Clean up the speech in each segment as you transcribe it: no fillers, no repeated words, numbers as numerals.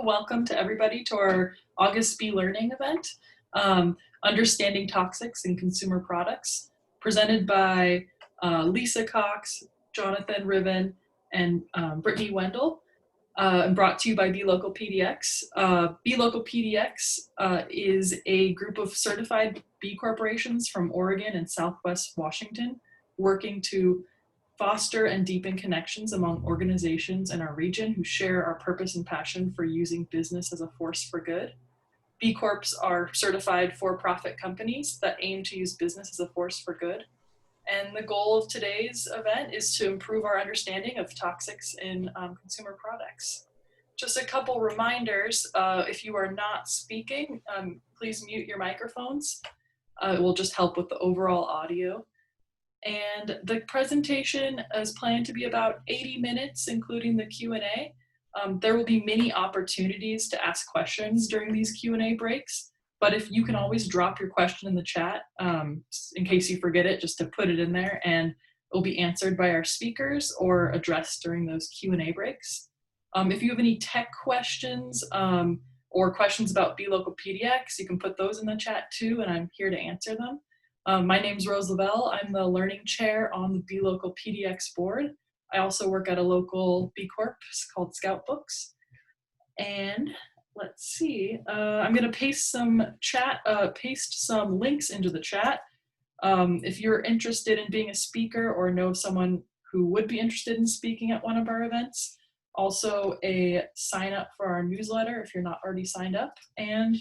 Welcome to everybody to our August B Learning event, Understanding Toxics in Consumer Products, presented by Lisa Cox, Jonathan Riven, and Brittany Wendell, and brought to you by B Local PDX. B Local PDX is a group of certified B corporations from Oregon and Southwest Washington working to foster and deepen connections among organizations in our region who share our purpose and passion for using business as a force for good. B Corps are certified for-profit companies that aim to use business as a force for good. And the goal of today's event is to improve our understanding of toxics in consumer products. Just a couple reminders, if you are not speaking, please mute your microphones. It will just help with the overall audio. And the presentation is planned to be about 80 minutes, including the Q&A. There will be many opportunities to ask questions during these Q&A breaks, but if you can always drop your question in the chat, in case you forget it, just to put it in there, and it will be answered by our speakers or addressed during those Q&A breaks. If you have any tech questions or questions about B Local PDX, you can put those in the chat too, and I'm here to answer them. My name's Rose Lavelle. I'm the Learning Chair on the B Local PDX board. I also work at a local B Corp called Scout Books. And let's see, I'm going to paste some links into the chat. If you're interested in being a speaker or know someone who would be interested in speaking at one of our events, also a sign up for our newsletter if you're not already signed up, and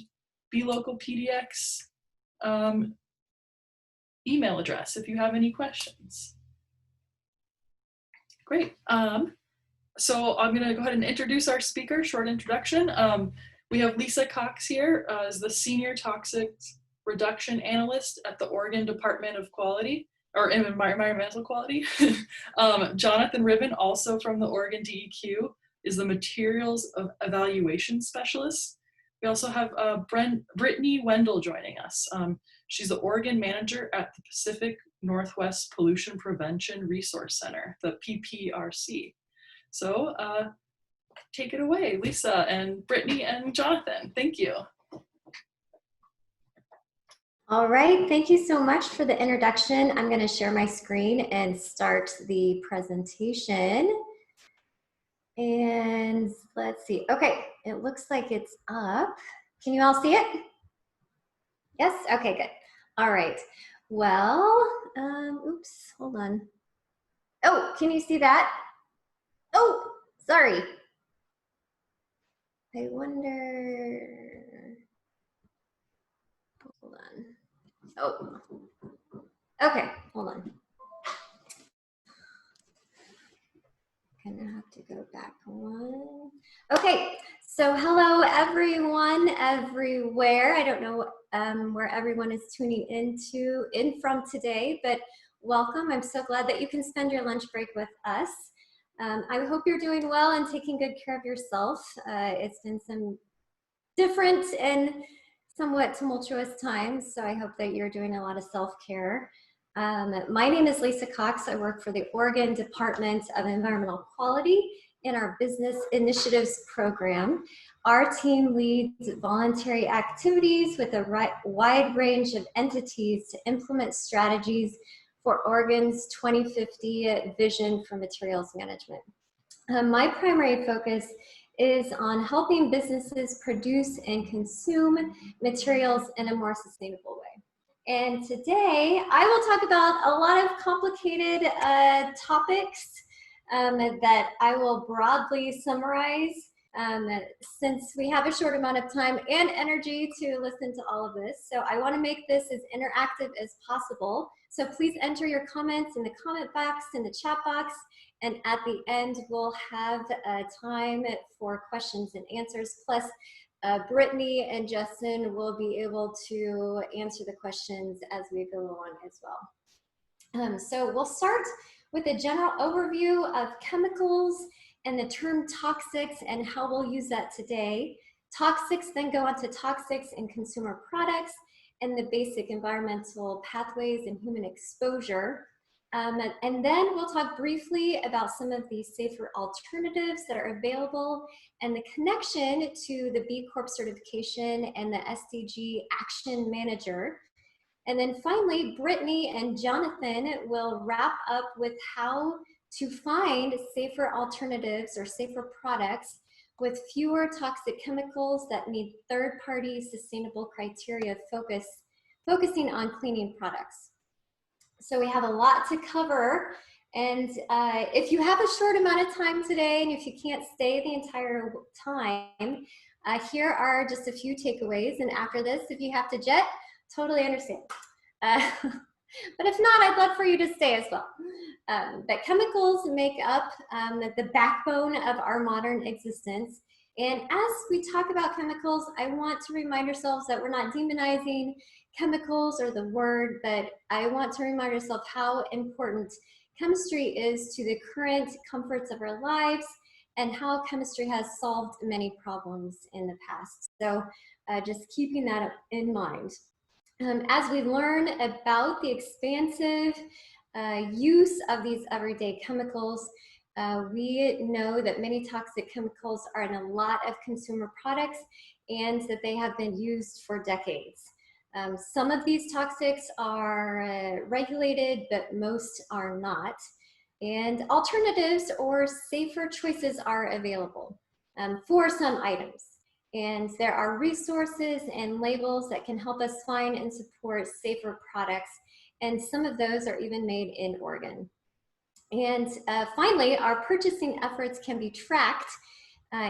B Local PDX email address if you have any questions. Great. So I'm going to go ahead and introduce our speaker, short introduction. We have Lisa Cox here as the Senior Toxics Reduction Analyst at the Oregon Department of Quality, or Environmental Quality. Jonathan Riven, also from the Oregon DEQ, is the Materials Evaluation Specialist. We also have Brittany Wendell joining us. She's the Oregon Manager at the Pacific Northwest Pollution Prevention Resource Center, the PPRC. So take it away, Lisa and Brittany and Jonathan. Thank you. All right, thank you so much for the introduction. I'm going to share my screen and start the presentation. And let's see. Okay, it looks like it's up. Can you all see it? Yes? Okay, good. All right. Well, oops, hold on. Oh, can you see that? Oh, sorry. I wonder. Hold on. Oh, okay, hold on. Gonna have to go back one. Okay, so hello everyone, everywhere. I don't know where everyone is tuning in from today, but welcome. I'm so glad that you can spend your lunch break with us. I hope you're doing well and taking good care of yourself. It's been some different and somewhat tumultuous times, so I hope that you're doing a lot of self-care. My name is Lisa Cox. I work for the Oregon Department of Environmental Quality in our Business Initiatives program. Our team leads voluntary activities with a wide range of entities to implement strategies for Oregon's 2050 vision for materials management. My primary focus is on helping businesses produce and consume materials in a more sustainable way. And today, I will talk about a lot of complicated topics that I will broadly summarize since we have a short amount of time and energy to listen to all of this. So I want to make this as interactive as possible. So please enter your comments in the comment box, in the chat box, and at the end, we'll have time for questions and answers. Plus, Brittany and Justin will be able to answer the questions as we go along as well. So we'll start with a general overview of chemicals and the term toxics and how we'll use that today. Toxics then go on to toxics in consumer products and the basic environmental pathways and human exposure. And then we'll talk briefly about some of the safer alternatives that are available and the connection to the B Corp certification and the SDG Action Manager. And then finally, Brittany and Jonathan will wrap up with how to find safer alternatives or safer products with fewer toxic chemicals that meet third-party sustainable criteria focusing on cleaning products. So we have a lot to cover, and if you have a short amount of time today and if you can't stay the entire time, here are just a few takeaways, and after this, if you have to jet, totally understand. But if not, I'd love for you to stay as well. But chemicals make up the backbone of our modern existence. And as we talk about chemicals, I want to remind ourselves that we're not demonizing chemicals or the word, but I want to remind ourselves how important chemistry is to the current comforts of our lives and how chemistry has solved many problems in the past. So just keeping that in mind. As we learn about the expansive use of these everyday chemicals, we know that many toxic chemicals are in a lot of consumer products and that they have been used for decades. Some of these toxics are regulated, but most are not. And alternatives or safer choices are available for some items. And there are resources and labels that can help us find and support safer products. And some of those are even made in Oregon. And finally, our purchasing efforts can be tracked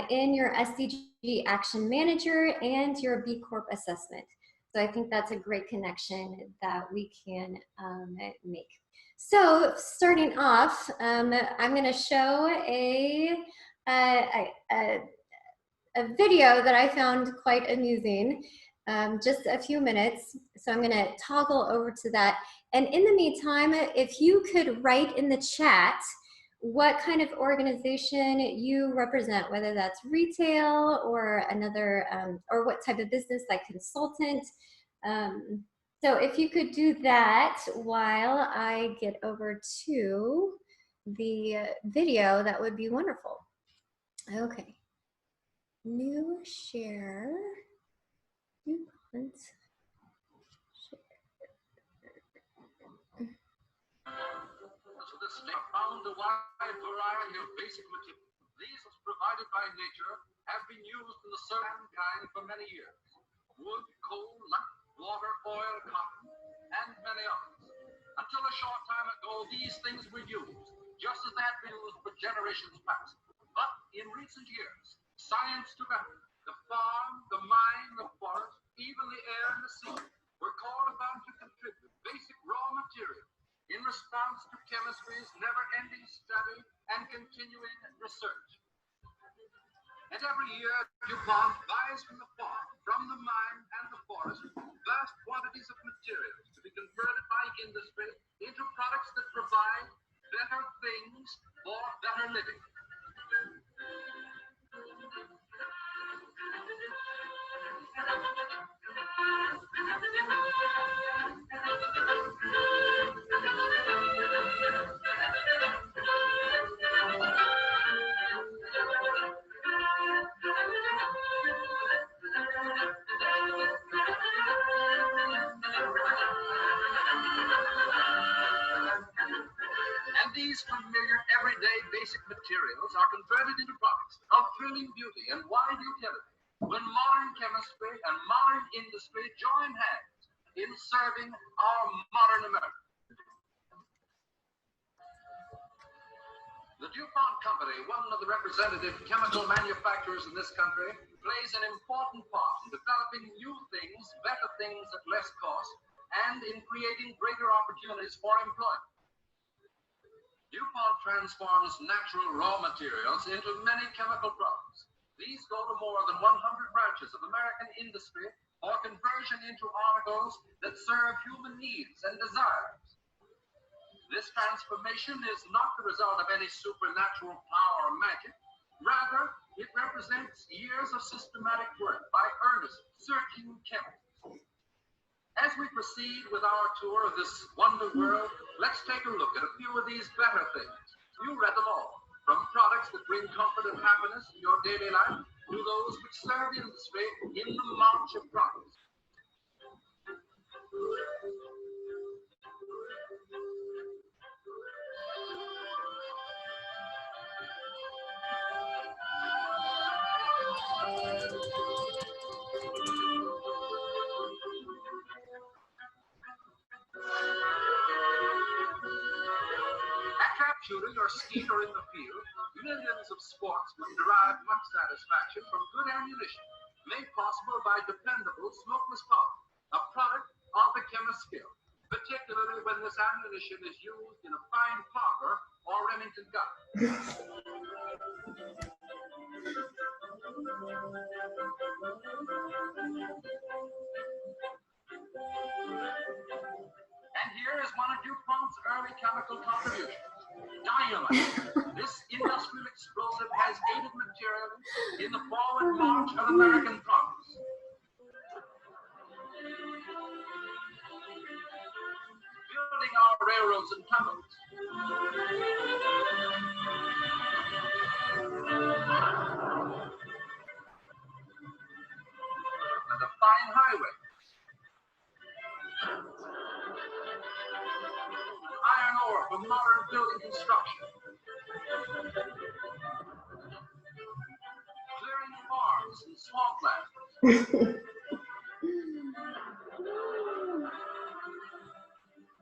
in your SDG Action Manager and your B Corp assessment. So I think that's a great connection that we can make. So starting off, I'm going to show a video that I found quite amusing, just a few minutes. So I'm going to toggle over to that. And in the meantime, if you could write in the chat what kind of organization you represent, whether that's retail or another, or what type of business like consultant. So if you could do that while I get over to the video, that would be wonderful. Okay. New share. DuPont. So the state found a wide variety of basic materials. These, as provided by nature, have been used in the certain kind for many years. Wood, coal, water, oil, cotton, and many others. Until a short time ago, these things were used, just as they had been used for generations past. But in recent years, science took over. The farm, the mine, the forest, even the air and the sea were called upon to contribute basic raw material in response to chemistry's never-ending study and continuing research. And every year, DuPont buys from the farm, from the mine and the forest, vast quantities of materials to be converted by industry into products that provide better things for better living. And these familiar, everyday, basic materials are converted into products of thrilling beauty and wide utility when modern chemistry and modern industry join hands in serving our modern America. The DuPont Company, one of the representative chemical manufacturers in this country, plays an important part in developing new things, better things at less cost, and in creating greater opportunities for employment. DuPont transforms natural raw materials into many chemical products. These go to more than 100 branches of American industry for conversion into articles that serve human needs and desires. This transformation is not the result of any supernatural power or magic. Rather, it represents years of systematic work by earnest, searching chemists. As we proceed with our tour of this wonder world, let's take a look at a few of these better things. You read them all, from products that bring comfort and happiness in your daily life to those which serve industry in the march of progress. At trap shooting or skiing or in the field, millions of sportsmen derive much satisfaction from good ammunition, made possible by dependable smokeless powder, a product of the chemist's skill, particularly when this ammunition is used in a fine Parker or Remington gun. And here is one of DuPont's early chemical contributions, dynamite. This industrial explosive has aided materially in the forward march of American progress. Building our railroads and tunnels. And a fine highway. Iron ore for modern building construction. Clearing farms and swamplands.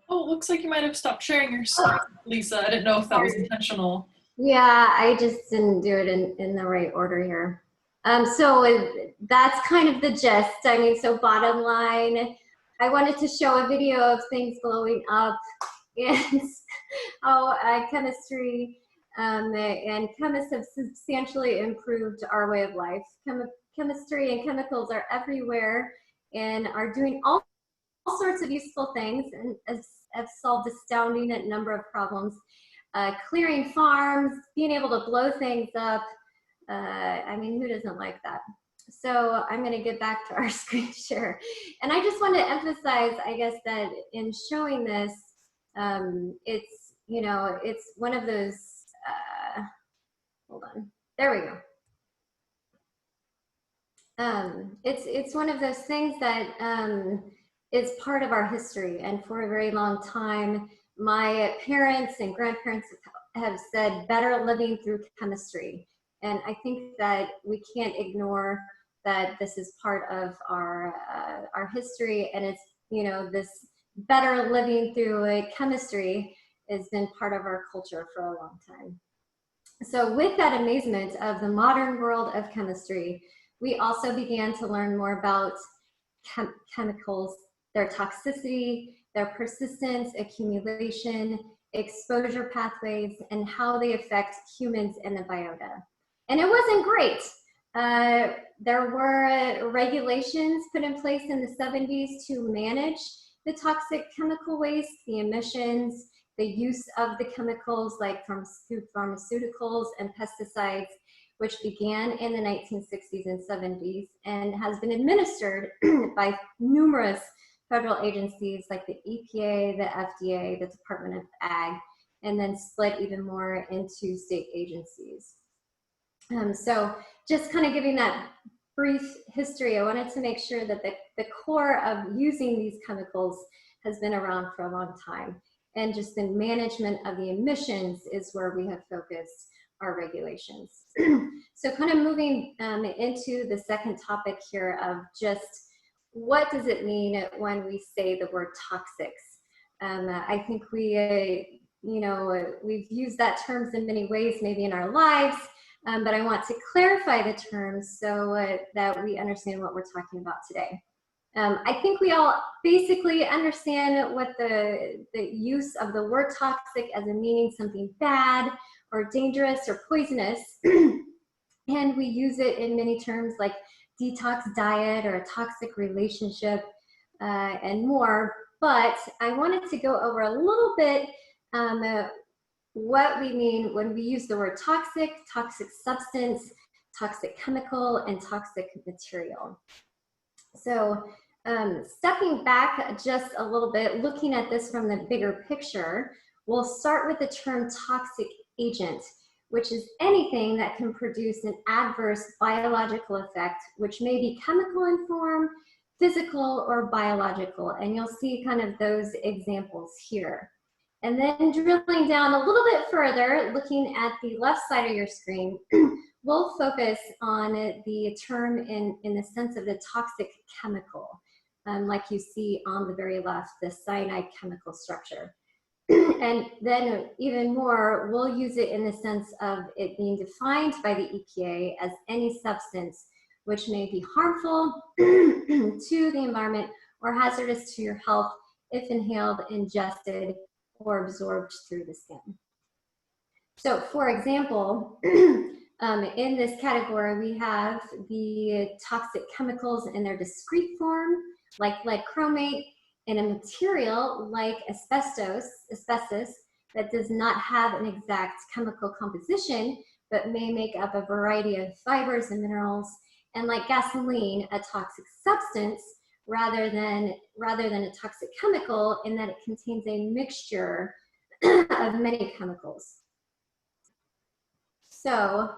Oh, it looks like you might have stopped sharing your screen, Lisa. I didn't know if that was intentional. Yeah, I just didn't do it in the right order here. That's kind of the gist. I mean, so bottom line, I wanted to show a video of things blowing up and how chemistry and chemists have substantially improved our way of life. Chemistry and chemicals are everywhere and are doing all sorts of useful things and have solved astounding number of problems. Clearing farms, being able to blow things up. I mean, who doesn't like that? So I'm going to get back to our screen share. And I just want to emphasize, I guess, that in showing this, it's, you know, it's one of those, hold on, there we go. It's one of those things that is part of our history. And for a very long time, my parents and grandparents have said better living through chemistry. And I think that we can't ignore that this is part of our history, and it's, you know, this better living through chemistry has been part of our culture for a long time. So with that amazement of the modern world of chemistry, we also began to learn more about chemicals, their toxicity, their persistence, accumulation, exposure pathways, and how they affect humans and the biota. And it wasn't great. There were regulations put in place in the 70s to manage the toxic chemical waste, the emissions, the use of the chemicals like from pharmaceuticals and pesticides, which began in the 1960s and 70s and has been administered by numerous federal agencies like the EPA, the FDA, the Department of Ag, and then split even more into state agencies. So just kind of giving that brief history, I wanted to make sure that the core of using these chemicals has been around for a long time. And just the management of the emissions is where we have focused our regulations. So kind of moving into the second topic here of just what does it mean when we say the word toxics? I think we, you know, we've used that terms in many ways, maybe in our lives, but I want to clarify the terms so that we understand what we're talking about today. I think we all basically understand what the use of the word toxic as in meaning something bad or dangerous or poisonous. And we use it in many terms like detox diet or a toxic relationship and more. But I wanted to go over a little bit what we mean when we use the word toxic, toxic substance, toxic chemical, and toxic material. So Stepping back just a little bit, looking at this from the bigger picture, we'll start with the term toxic agent, which is anything that can produce an adverse biological effect, which may be chemical in form, physical, or biological. And you'll see kind of those examples here. And then drilling down a little bit further, looking at the left side of your screen, we'll focus on the term in the sense of the toxic chemical, like you see on the very left, the cyanide chemical structure. And then even more, we'll use it in the sense of it being defined by the EPA as any substance which may be harmful to the environment or hazardous to your health if inhaled, ingested, or absorbed through the skin. So for example, in this category, we have the toxic chemicals in their discrete form, like lead chromate, and a material like asbestos that does not have an exact chemical composition, but may make up a variety of fibers and minerals, and like gasoline, a toxic substance rather than a toxic chemical, in that it contains a mixture of many chemicals. So,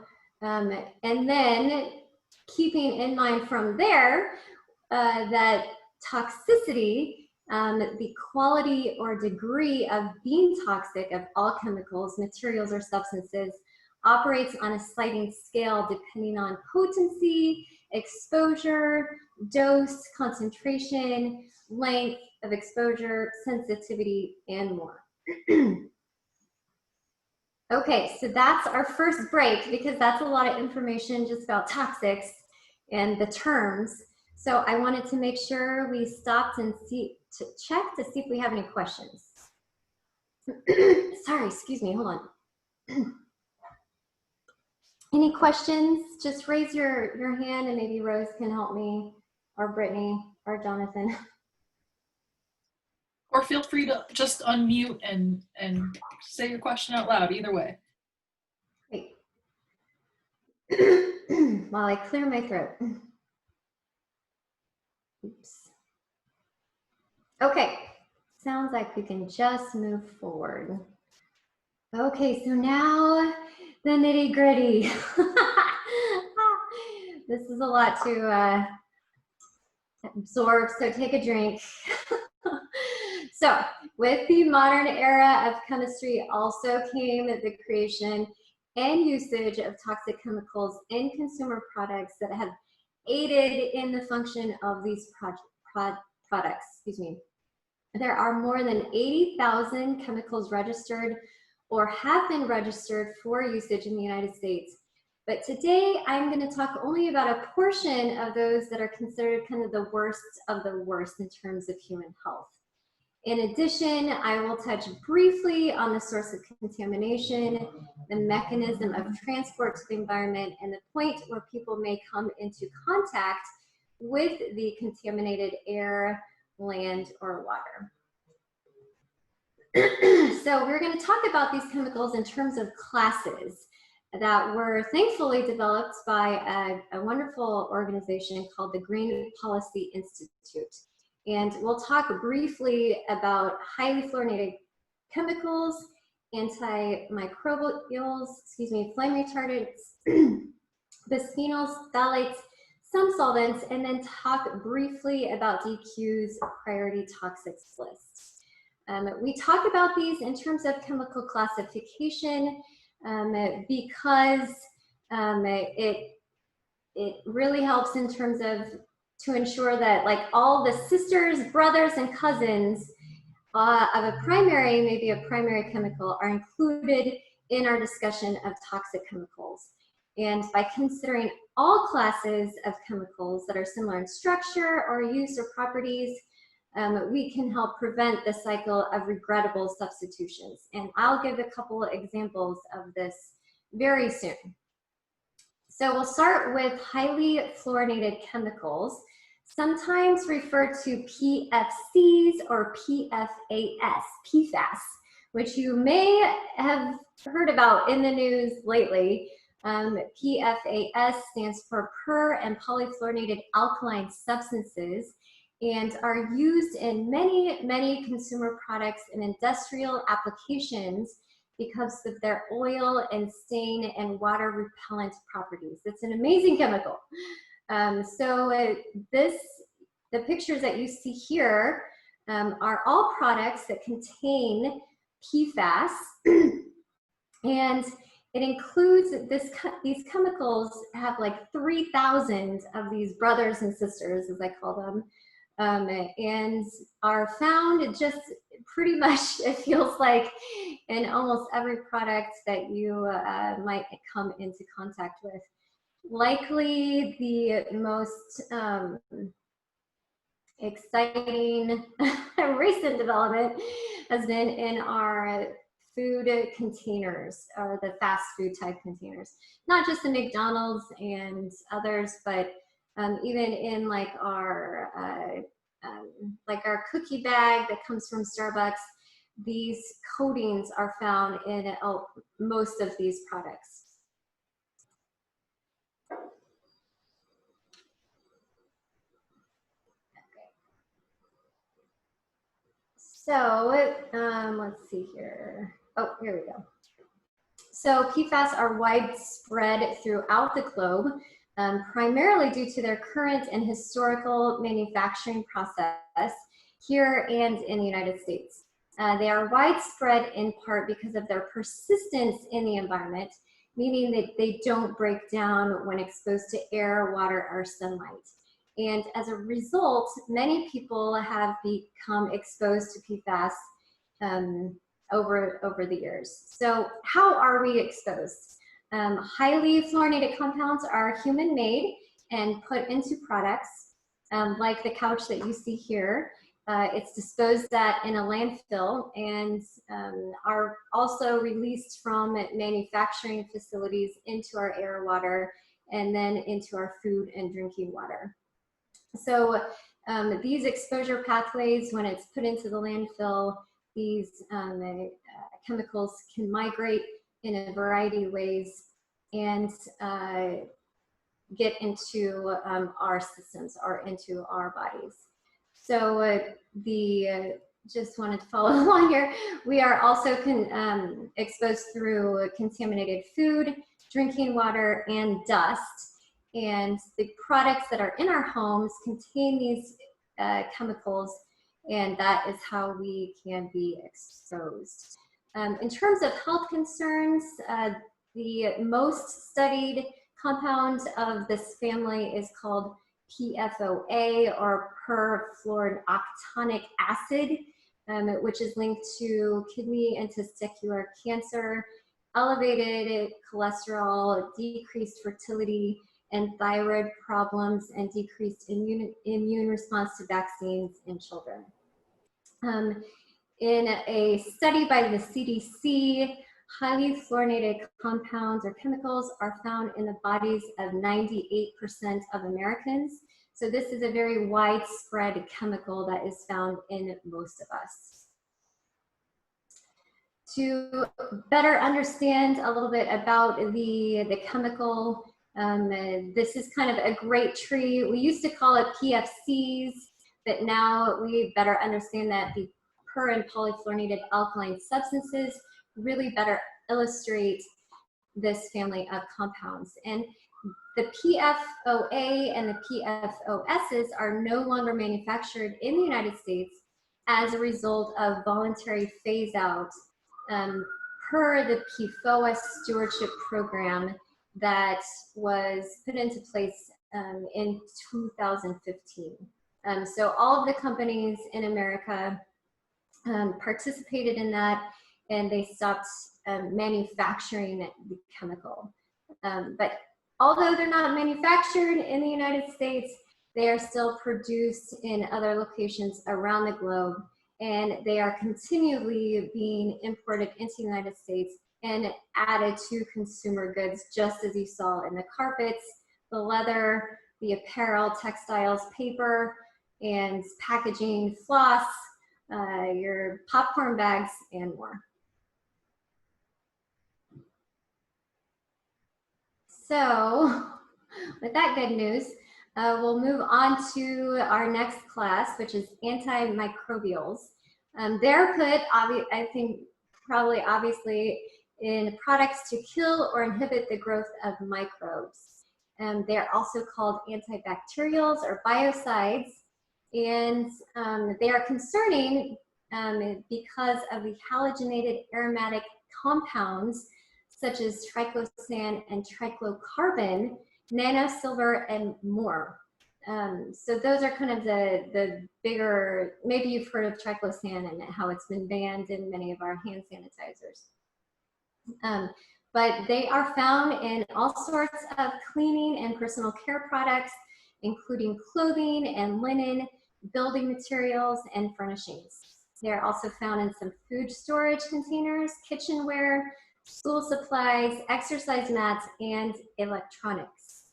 and then keeping in mind from there that toxicity, the quality or degree of being toxic of all chemicals, materials, or substances operates on a sliding scale depending on potency, exposure, dose, concentration, length of exposure, sensitivity, and more. Okay, so that's our first break, because that's a lot of information just about toxics and the terms. So I wanted to make sure we stopped and check to see if we have any questions. Sorry, excuse me, hold on. Any questions? Just raise your hand and maybe Rose can help me, or Brittany, or Jonathan. Or feel free to just unmute and say your question out loud, either way. Great. While I clear my throat. Oops. Okay, sounds like we can just move forward. Okay, so now the nitty gritty. This is a lot to absorb, so take a drink. So with the modern era of chemistry also came the creation and usage of toxic chemicals in consumer products that have aided in the function of these products. Excuse me. There are more than 80,000 chemicals registered or have been registered for usage in the United States. But today I'm going to talk only about a portion of those that are considered kind of the worst of the worst in terms of human health. In addition, I will touch briefly on the source of contamination, the mechanism of transport to the environment, and the point where people may come into contact with the contaminated air, land, or water. So we're going to talk about these chemicals in terms of classes that were thankfully developed by a wonderful organization called the Green Policy Institute. And we'll talk briefly about highly fluorinated chemicals, antimicrobials, flame retardants, Bisphenols, Phthalates, some solvents, and then talk briefly about DEQ's priority toxics list. We talk about these in terms of chemical classification because it really helps in terms of to ensure that like all the sisters, brothers, and cousins of a primary, maybe a primary chemical, are included in our discussion of toxic chemicals. And by considering all classes of chemicals that are similar in structure or use or properties, we can help prevent the cycle of regrettable substitutions. And I'll give a couple of examples of this very soon. So we'll start with highly fluorinated chemicals, sometimes referred to PFCs or PFAS, which you may have heard about in the news lately. PFAS stands for per and polyfluorinated alkaline substances, and are used in many, many consumer products and industrial applications because of their oil and stain and water repellent properties. It's an amazing chemical. The pictures that you see here are all products that contain PFAS, and it includes these chemicals have like 3,000 of these brothers and sisters, as I call them, and are found just pretty much, it feels like, in almost every product that you might come into contact with. Likely the most exciting recent development has been in our food containers, or the fast food type containers. Not just the McDonald's and others, but even in like our cookie bag that comes from Starbucks, these coatings are found in most of these products. So let's see here. Oh, here we go. So PFAS are widespread throughout the globe, primarily due to their current and historical manufacturing process here and in the United States. They are widespread in part because of their persistence in the environment, meaning that they don't break down when exposed to air, water, or sunlight. And as a result, many people have become exposed to PFAS over the years. So how are we exposed? Highly fluorinated compounds are human-made and put into products, like the couch that you see here. It's disposed at in a landfill and are also released from manufacturing facilities into our air, water, and then into our food and drinking water. So these exposure pathways, when it's put into the landfill, these chemicals can migrate in a variety of ways and get into our systems or into our bodies. So just wanted to follow along here. We are also exposed through contaminated food, drinking water, and dust. And the products that are in our homes contain these chemicals, and that is how we can be exposed. In terms of health concerns, the most studied compound of this family is called PFOA, or perfluorooctanoic acid, which is linked to kidney and testicular cancer, elevated cholesterol, decreased fertility, and thyroid problems, and decreased immune response to vaccines in children. In a study by the CDC, highly fluorinated compounds or chemicals are found in the bodies of 98% of Americans. So this is a very widespread chemical that is found in most of us. To better understand a little bit about the chemical, this is kind of a great tree. We used to call it PFCs, but now we better understand that the per and polyfluorinated alkaline substances really better illustrate this family of compounds. And the PFOA and the PFOSs are no longer manufactured in the United States as a result of voluntary phase out per the PFOS stewardship program that was put into place in 2015. So all of the companies in America participated in that, and they stopped manufacturing the chemical. But although they're not manufactured in the United States, they are still produced in other locations around the globe, and they are continually being imported into the United States and added to consumer goods, just as you saw in the carpets, the leather, the apparel, textiles, paper, and packaging, floss, your popcorn bags, and more. So with that good news, we'll move on to our next class, which is antimicrobials. They're put, I think, probably obviously in products to kill or inhibit the growth of microbes. They're also called antibacterials or biocides, and they are concerning because of the halogenated aromatic compounds such as triclosan and triclocarbon, nanosilver, and more. So those are kind of the bigger, maybe you've heard of triclosan and how it's been banned in many of our hand sanitizers. But they are found in all sorts of cleaning and personal care products, including clothing and linen, building materials, and furnishings. They're also found in some food storage containers, kitchenware, school supplies, exercise mats, and electronics.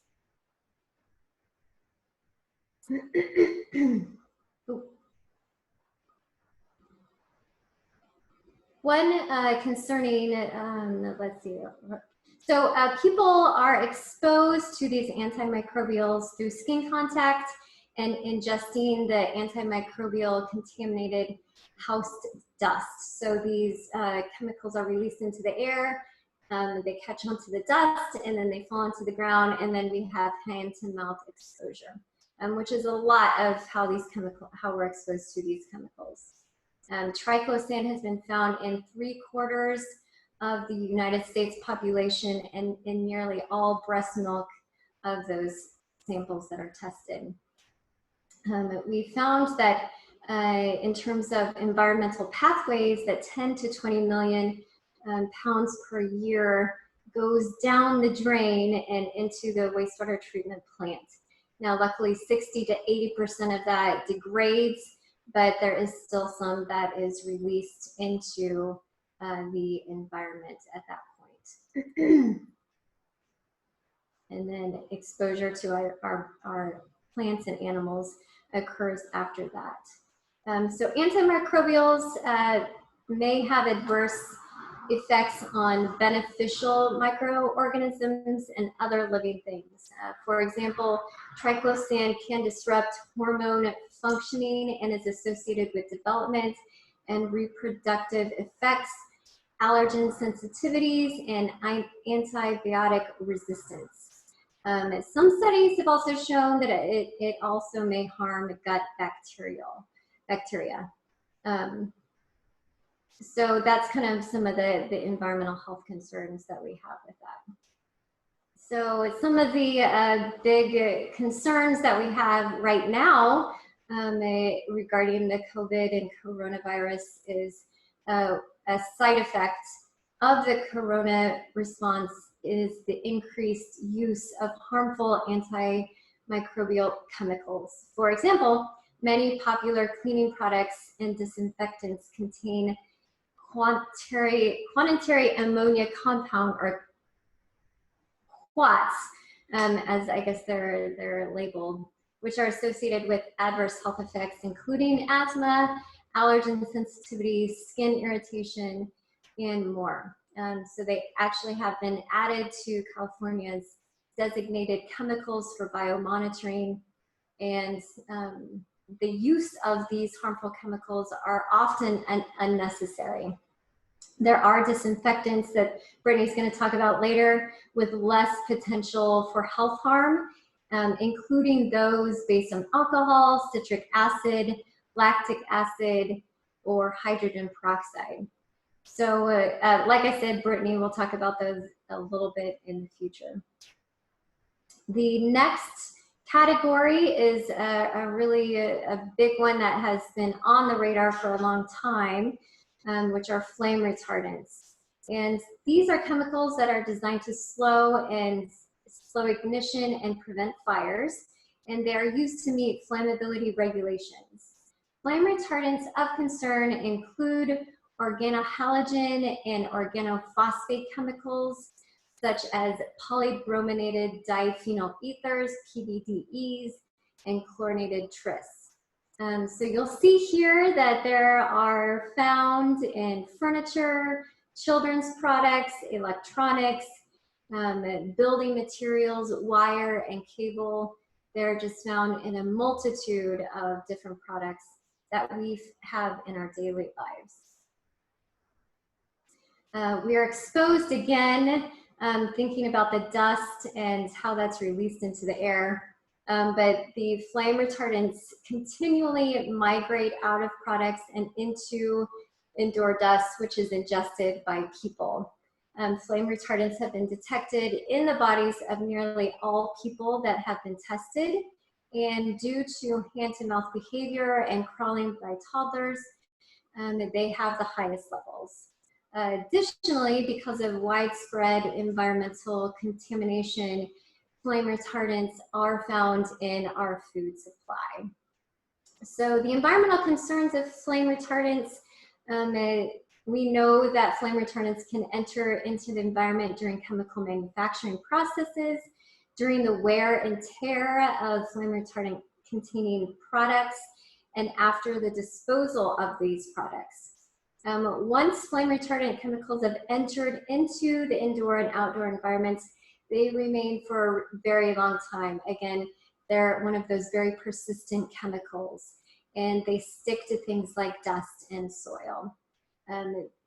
One concerning, let's see. So people are exposed to these antimicrobials through skin contact and ingesting the antimicrobial contaminated house dust. So these chemicals are released into the air, they catch onto the dust, and then they fall into the ground, and then we have hand to mouth exposure, which is a lot of how we're exposed to these chemicals. Triclosan has been found in 3/4 of the United States population and in nearly all breast milk of those samples that are tested. We found that in terms of environmental pathways, that 10 to 20 million pounds per year goes down the drain and into the wastewater treatment plant. Now, luckily, 60 to 80% of that degrades, but there is still some that is released into the environment at that point. And then exposure to our plants and animals occurs after that. So antimicrobials may have adverse effects on beneficial microorganisms and other living things. For example, triclosan can disrupt hormone functioning and is associated with development and reproductive effects, allergen sensitivities, and antibiotic resistance. Some studies have also shown that it also may harm gut bacteria. So that's kind of some of the environmental health concerns that we have with that. So some of the big concerns that we have right now regarding the COVID and coronavirus is a side effect of the corona response is the increased use of harmful antimicrobial chemicals. For example, many popular cleaning products and disinfectants contain quaternary ammonia compound, or quats, as I guess they're labeled, which are associated with adverse health effects, including asthma, allergen sensitivity, skin irritation, and more. So they actually have been added to California's designated chemicals for biomonitoring, and the use of these harmful chemicals are often unnecessary. There are disinfectants that Brittany's going to talk about later with less potential for health harm, including those based on alcohol, citric acid, lactic acid, or hydrogen peroxide. So like I said, Brittany will talk about those a little bit in the future. The next category is really a big one that has been on the radar for a long time, which are flame retardants. And these are chemicals that are designed to slow ignition and prevent fires, and they are used to meet flammability regulations. Flame retardants of concern include organohalogen and organophosphate chemicals, such as polybrominated diphenyl ethers, PBDEs, and chlorinated tris. So you'll see here that there are found in furniture, children's products, electronics, building materials, wire and cable. they're just found in a multitude of different products that we have in our daily lives. We are exposed again, thinking about the dust and how that's released into the air. But the flame retardants continually migrate out of products and into indoor dust, which is ingested by people. Flame retardants have been detected in the bodies of nearly all people that have been tested. And due to hand-to-mouth behavior and crawling by toddlers, they have the highest levels. Additionally, because of widespread environmental contamination, flame retardants are found in our food supply. So the environmental concerns of flame retardants, we know that flame retardants can enter into the environment during chemical manufacturing processes, during the wear and tear of flame retardant containing products, and after the disposal of these products. Once flame retardant chemicals have entered into the indoor and outdoor environments, they remain for a very long time. Again, they're one of those very persistent chemicals, and they stick to things like dust and soil.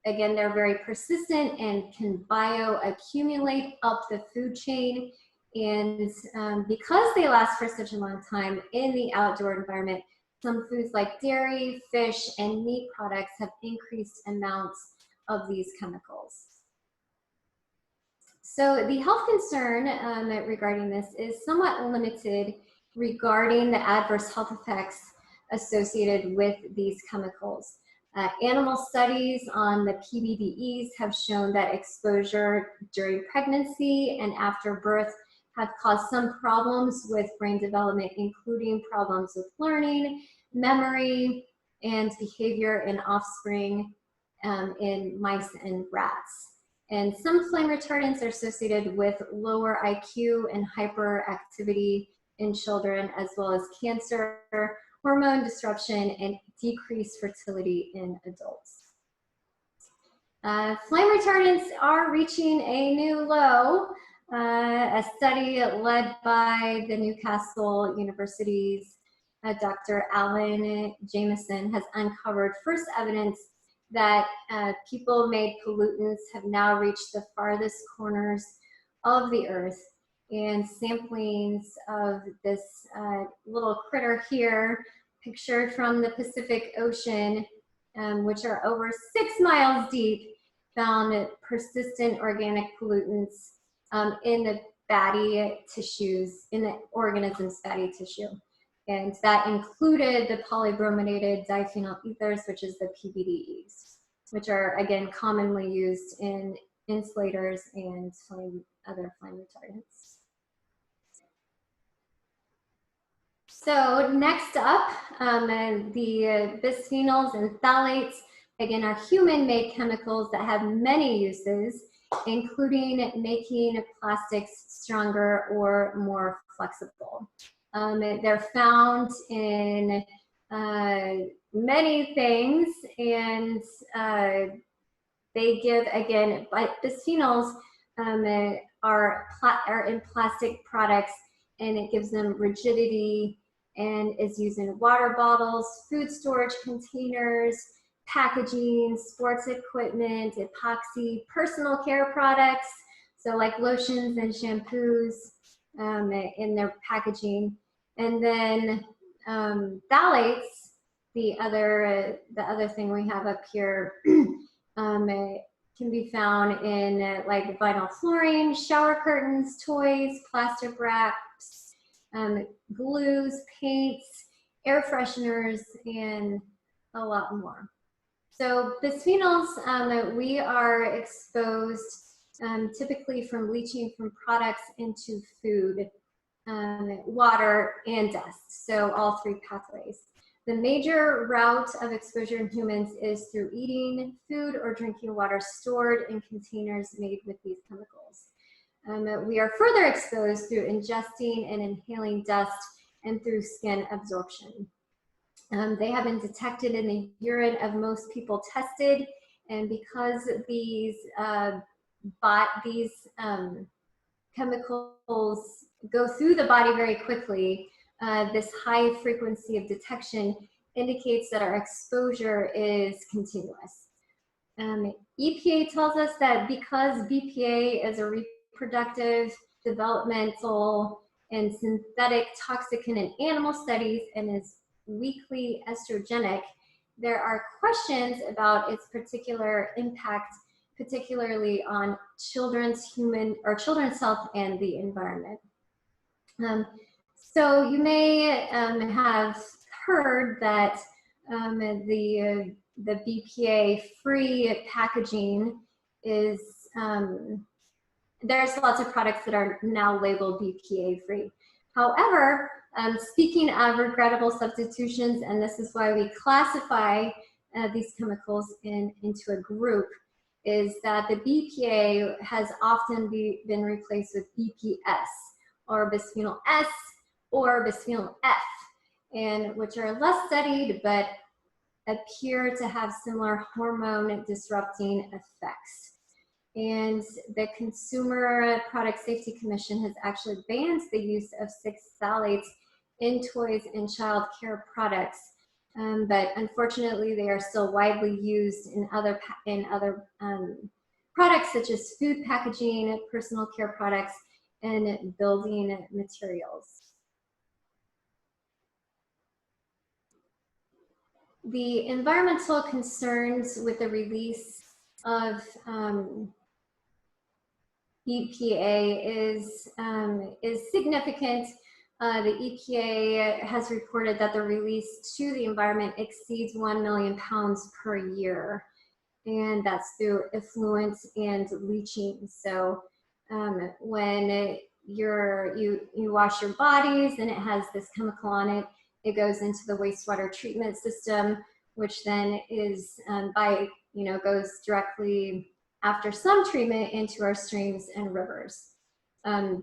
Again, they're very persistent and can bioaccumulate up the food chain. And because they last for such a long time in the outdoor environment, some foods like dairy, fish, and meat products have increased amounts of these chemicals. So the health concern regarding this is somewhat limited regarding the adverse health effects associated with these chemicals. Animal studies on the PBDEs have shown that exposure during pregnancy and after birth have caused some problems with brain development, including problems with learning, memory, and behavior in offspring in mice and rats. And some flame retardants are associated with lower IQ and hyperactivity in children, as well as cancer, hormone disruption, and decreased fertility in adults. Flame retardants are reaching a new low. A study led by the Newcastle University's Dr. Alan Jameson has uncovered first evidence that people-made pollutants have now reached the farthest corners of the earth, and samplings of this little critter here, pictured from the Pacific Ocean, which are over 6 miles deep, found persistent organic pollutants in the fatty tissues, in the organism's fatty tissue. And that included the polybrominated diphenyl ethers, which is the PBDEs, which are, again, commonly used in insulators and other flame retardants. So next up, the bisphenols and phthalates, again, are human-made chemicals that have many uses, including making plastics stronger or more flexible. They're found in many things, and they give, again, bisphenols are in plastic products, and it gives them rigidity and is used in water bottles, food storage containers, packaging, sports equipment, epoxy, personal care products, so like lotions and shampoos in their packaging. And then phthalates, the other thing we have up here, can be found in like vinyl flooring, shower curtains, toys, plastic wraps, glues, paints, air fresheners, and a lot more. So bisphenols, we are exposed typically from leaching from products into food, water, and dust, so all three pathways. The major route of exposure in humans is through eating food or drinking water stored in containers made with these chemicals. We are further exposed through ingesting and inhaling dust and through skin absorption. They have been detected in the urine of most people tested, and because these chemicals go through the body very quickly, this high frequency of detection indicates that our exposure is continuous. EPA tells us that because BPA is a reproductive, developmental, and synthetic toxicant in animal studies and is weakly estrogenic, there are questions about its particular impact, particularly on children's health and the environment. So you may have heard that the BPA-free packaging is, there's lots of products that are now labeled BPA-free. However, speaking of regrettable substitutions, and this is why we classify these chemicals into a group, is that the BPA has often been replaced with BPS, or bisphenol S, or bisphenol F, and which are less studied but appear to have similar hormone disrupting effects. And the Consumer Product Safety Commission has actually banned the use of 6 phthalates in toys and child care products, but unfortunately they are still widely used in other products such as food packaging, personal care products, and building materials. The environmental concerns with the release of EPA is significant. The EPA has reported that the release to the environment exceeds 1 million pounds per year, and that's through effluent and leaching. So when you wash your bodies and it has this chemical on it, it goes into the wastewater treatment system, which then is goes directly after some treatment into our streams and rivers.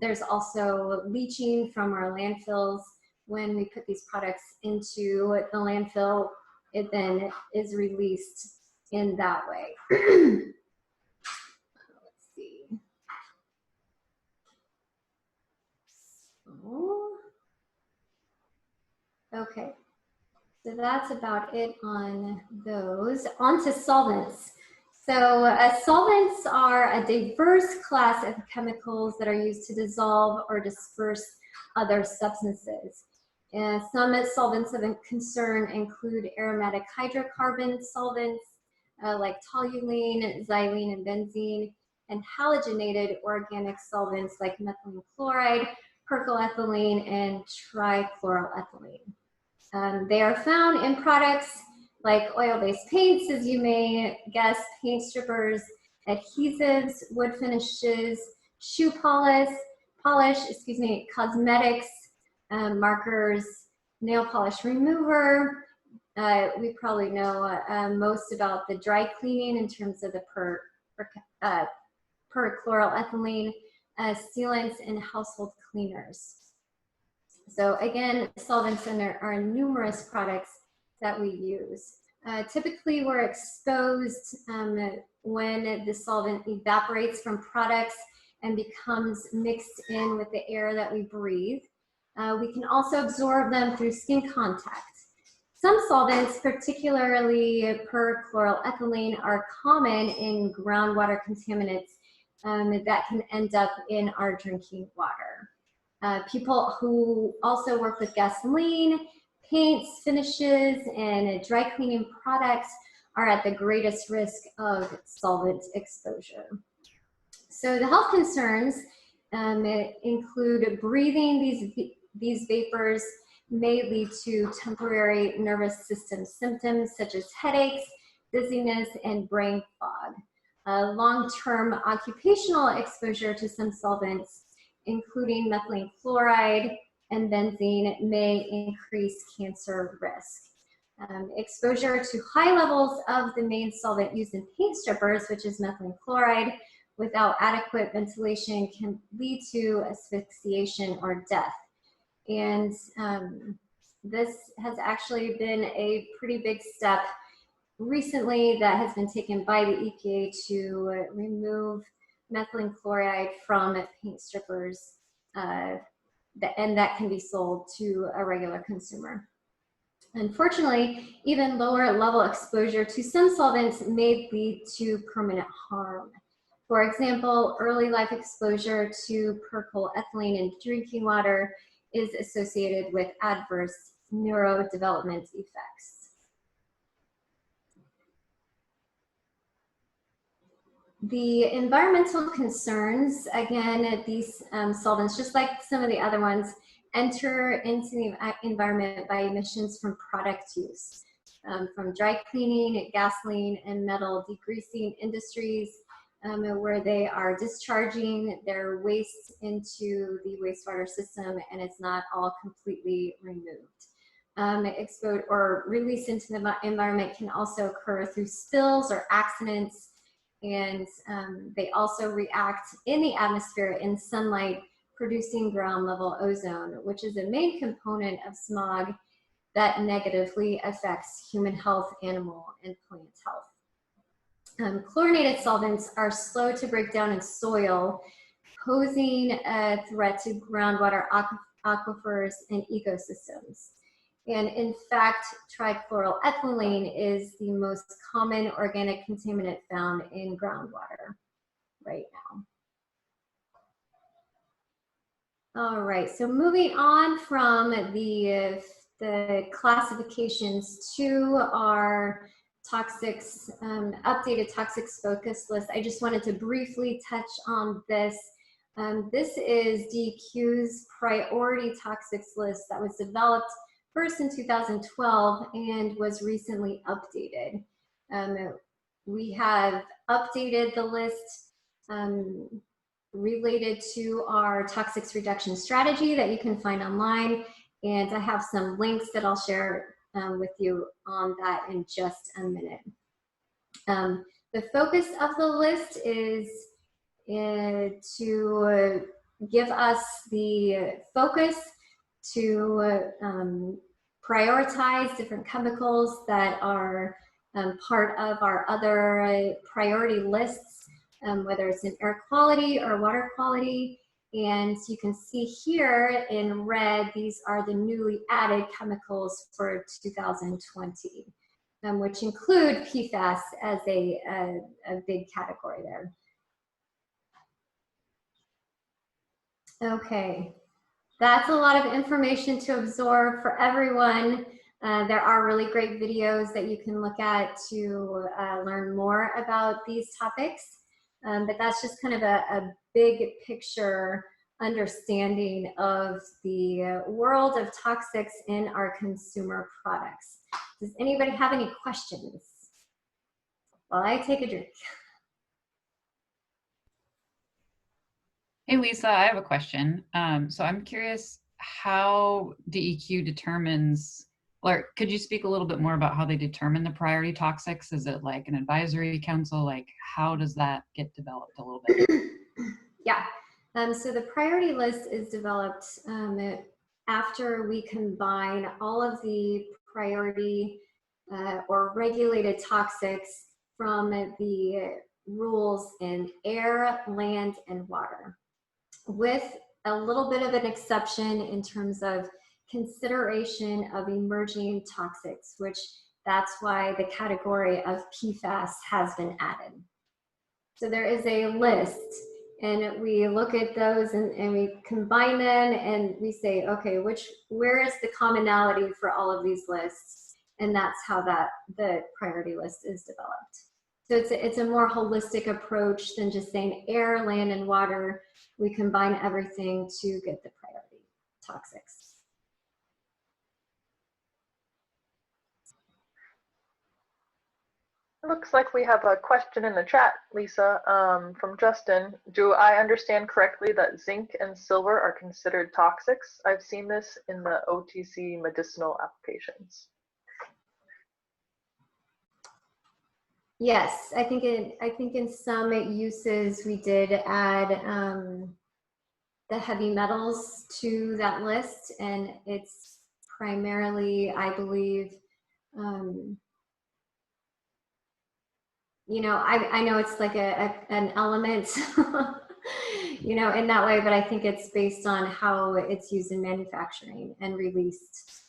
There's also leaching from our landfills. When we put these products into the landfill, it then is released in that way. Let's see. Okay, so that's about it on those. On to solvents. So solvents are a diverse class of chemicals that are used to dissolve or disperse other substances. Some solvents of concern include aromatic hydrocarbon solvents like toluene, xylene, and benzene, and halogenated organic solvents like methylene chloride, perchloroethylene, and trichloroethylene. They are found in products like oil-based paints, as you may guess, paint strippers, adhesives, wood finishes, shoe polish, cosmetics, markers, nail polish remover. We probably know most about the dry cleaning in terms of the perchloroethylene, sealants, and household cleaners. So again, solvents are numerous products that we use. Typically, we're exposed when the solvent evaporates from products and becomes mixed in with the air that we breathe. We can also absorb them through skin contact. Some solvents, particularly perchloroethylene, are common in groundwater contaminants that can end up in our drinking water. People who also work with gasoline, paints, finishes, and dry cleaning products are at the greatest risk of solvent exposure. So the health concerns include breathing these vapors may lead to temporary nervous system symptoms such as headaches, dizziness, and brain fog. Long-term occupational exposure to some solvents, including methylene chloride and benzene, may increase cancer risk. Exposure to high levels of the main solvent used in paint strippers, which is methylene chloride, without adequate ventilation can lead to asphyxiation or death. And this has actually been a pretty big step recently that has been taken by the EPA to remove methylene chloride from paint strippers and that can be sold to a regular consumer. Unfortunately, even lower level exposure to some solvents may lead to permanent harm. For example, early life exposure to perchloroethylene in drinking water is associated with adverse neurodevelopment effects. The environmental concerns, again, these solvents, just like some of the other ones, enter into the environment by emissions from product use, from dry cleaning, gasoline, and metal degreasing industries, where they are discharging their waste into the wastewater system and it's not all completely removed. Exposed or released into the environment can also occur through spills or accidents, and they also react in the atmosphere in sunlight, producing ground level ozone, which is a main component of smog that negatively affects human health, animal, and plant health. Chlorinated solvents are slow to break down in soil, posing a threat to groundwater aquifers and ecosystems. And in fact, trichloroethylene is the most common organic contaminant found in groundwater right now. All right, so moving on from the classifications to our toxics, updated toxics focus list, I just wanted to briefly touch on this. This is DEQ's priority toxics list that was developed first in 2012 and was recently updated. We have updated the list related to our toxics reduction strategy that you can find online, and I have some links that I'll share with you on that in just a minute. The focus of the list is to give us the focus to prioritize different chemicals that are part of our other priority lists, whether it's in air quality or water quality. And you can see here in red, these are the newly added chemicals for 2020, which include PFAS as a big category there. Okay, that's a lot of information to absorb for everyone. There are really great videos that you can look at to learn more about these topics. But that's just kind of a big picture understanding of the world of toxics in our consumer products. Does anybody have any questions while I take a drink? Hey, Lisa, I have a question. So I'm curious how DEQ determines, or could you speak a little bit more about how they determine the priority toxics? Is it like an advisory council? Like, how does that get developed a little bit? Yeah, so the priority list is developed after we combine all of the priority or regulated toxics from the rules in air, land, and water, with a little bit of an exception in terms of consideration of emerging toxics, which that's why the category of PFAS has been added. So there is a list, and we look at those and we combine them and we say, okay, where is the commonality for all of these lists? And that's how the priority list is developed. So it's a more holistic approach than just saying air, land, and water. We combine everything to get the priority toxics. It looks like we have a question in the chat, Lisa, from Justin. Do I understand correctly that zinc and silver are considered toxics? I've seen this in the OTC medicinal applications. Yes, I think in some uses we did add the heavy metals to that list, and it's primarily, I believe, you know, I know it's like an element, you know, in that way, but I think it's based on how it's used in manufacturing and released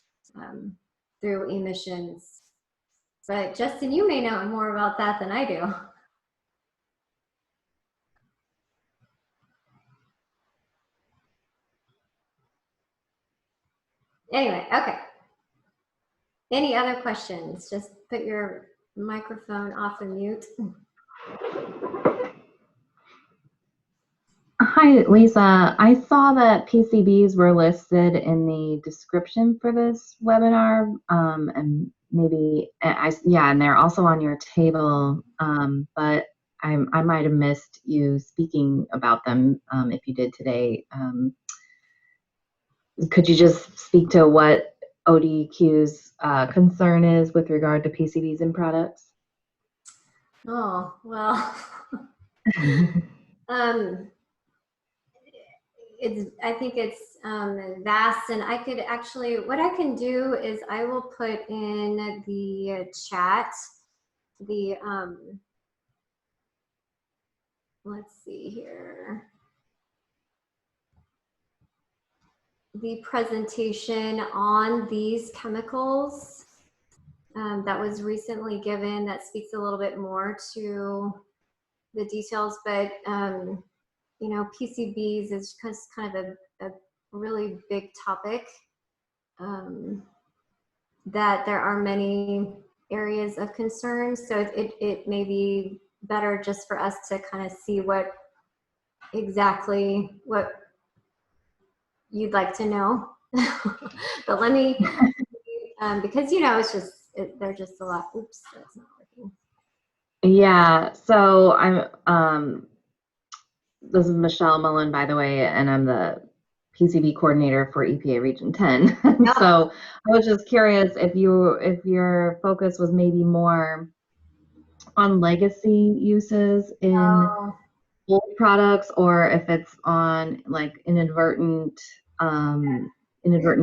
through emissions. But Justin, you may know more about that than I do. Anyway, okay. Any other questions? Just put your microphone off and mute. Hi, Lisa. I saw that PCBs were listed in the description for this webinar, and maybe and they're also on your table. But I might have missed you speaking about them if you did today. Could you just speak to what ODEQ's concern is with regard to PCBs in products? Oh, well, I think it's vast, and I could actually, what I can do is I will put in the chat the, let's see here, the presentation on these chemicals that was recently given that speaks a little bit more to the details, but you know, PCBs is kind of a really big topic that there are many areas of concern. So it may be better just for us to kind of see what exactly what you'd like to know. But let me, because, you know, it's just, they're just a lot. Oops, that's not working. Yeah, so this is Michelle Mullen, by the way, and I'm the PCB coordinator for EPA Region 10. So I was just curious if your focus was maybe more on legacy uses in old products, or if it's on like inadvertent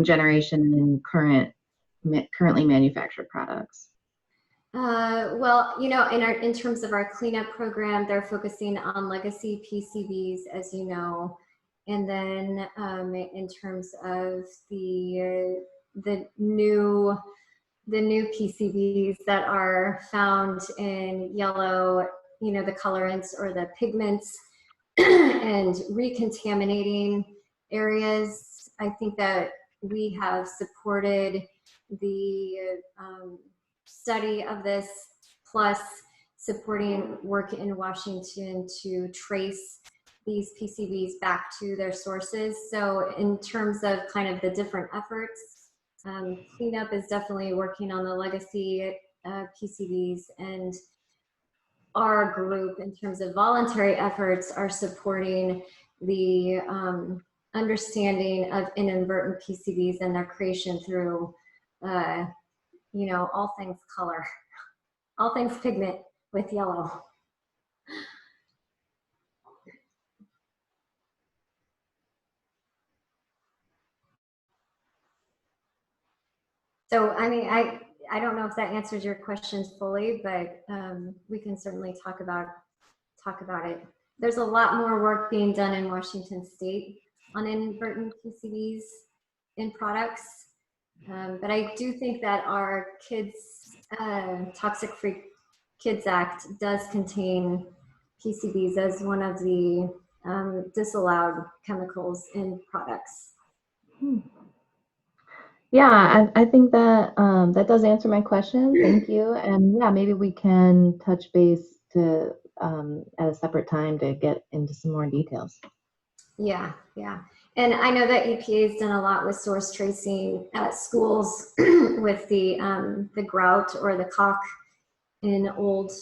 generation in currently manufactured products. Well, you know, in terms of our cleanup program, they're focusing on legacy PCBs, as you know, and then in terms of the new PCBs that are found in yellow, you know, the colorants or the pigments, and recontaminating areas. I think that we have supported the study of this, plus supporting work in Washington to trace these PCBs back to their sources. So in terms of kind of the different efforts, cleanup is definitely working on the legacy PCBs, and our group in terms of voluntary efforts are supporting the understanding of inadvertent PCBs and their creation through you know, all things color, all things pigment with yellow. So, I mean, I don't know if that answers your questions fully, but we can certainly talk about it. There's a lot more work being done in Washington State on inadvertent PCBs in products. But I do think that our Toxic Free Kids Act does contain PCBs as one of the disallowed chemicals in products. Yeah, I think that that does answer my question. Thank you. And yeah, maybe we can touch base to at a separate time to get into some more details. Yeah, yeah. And I know that EPA has done a lot with source tracing at schools with the grout or the caulk in old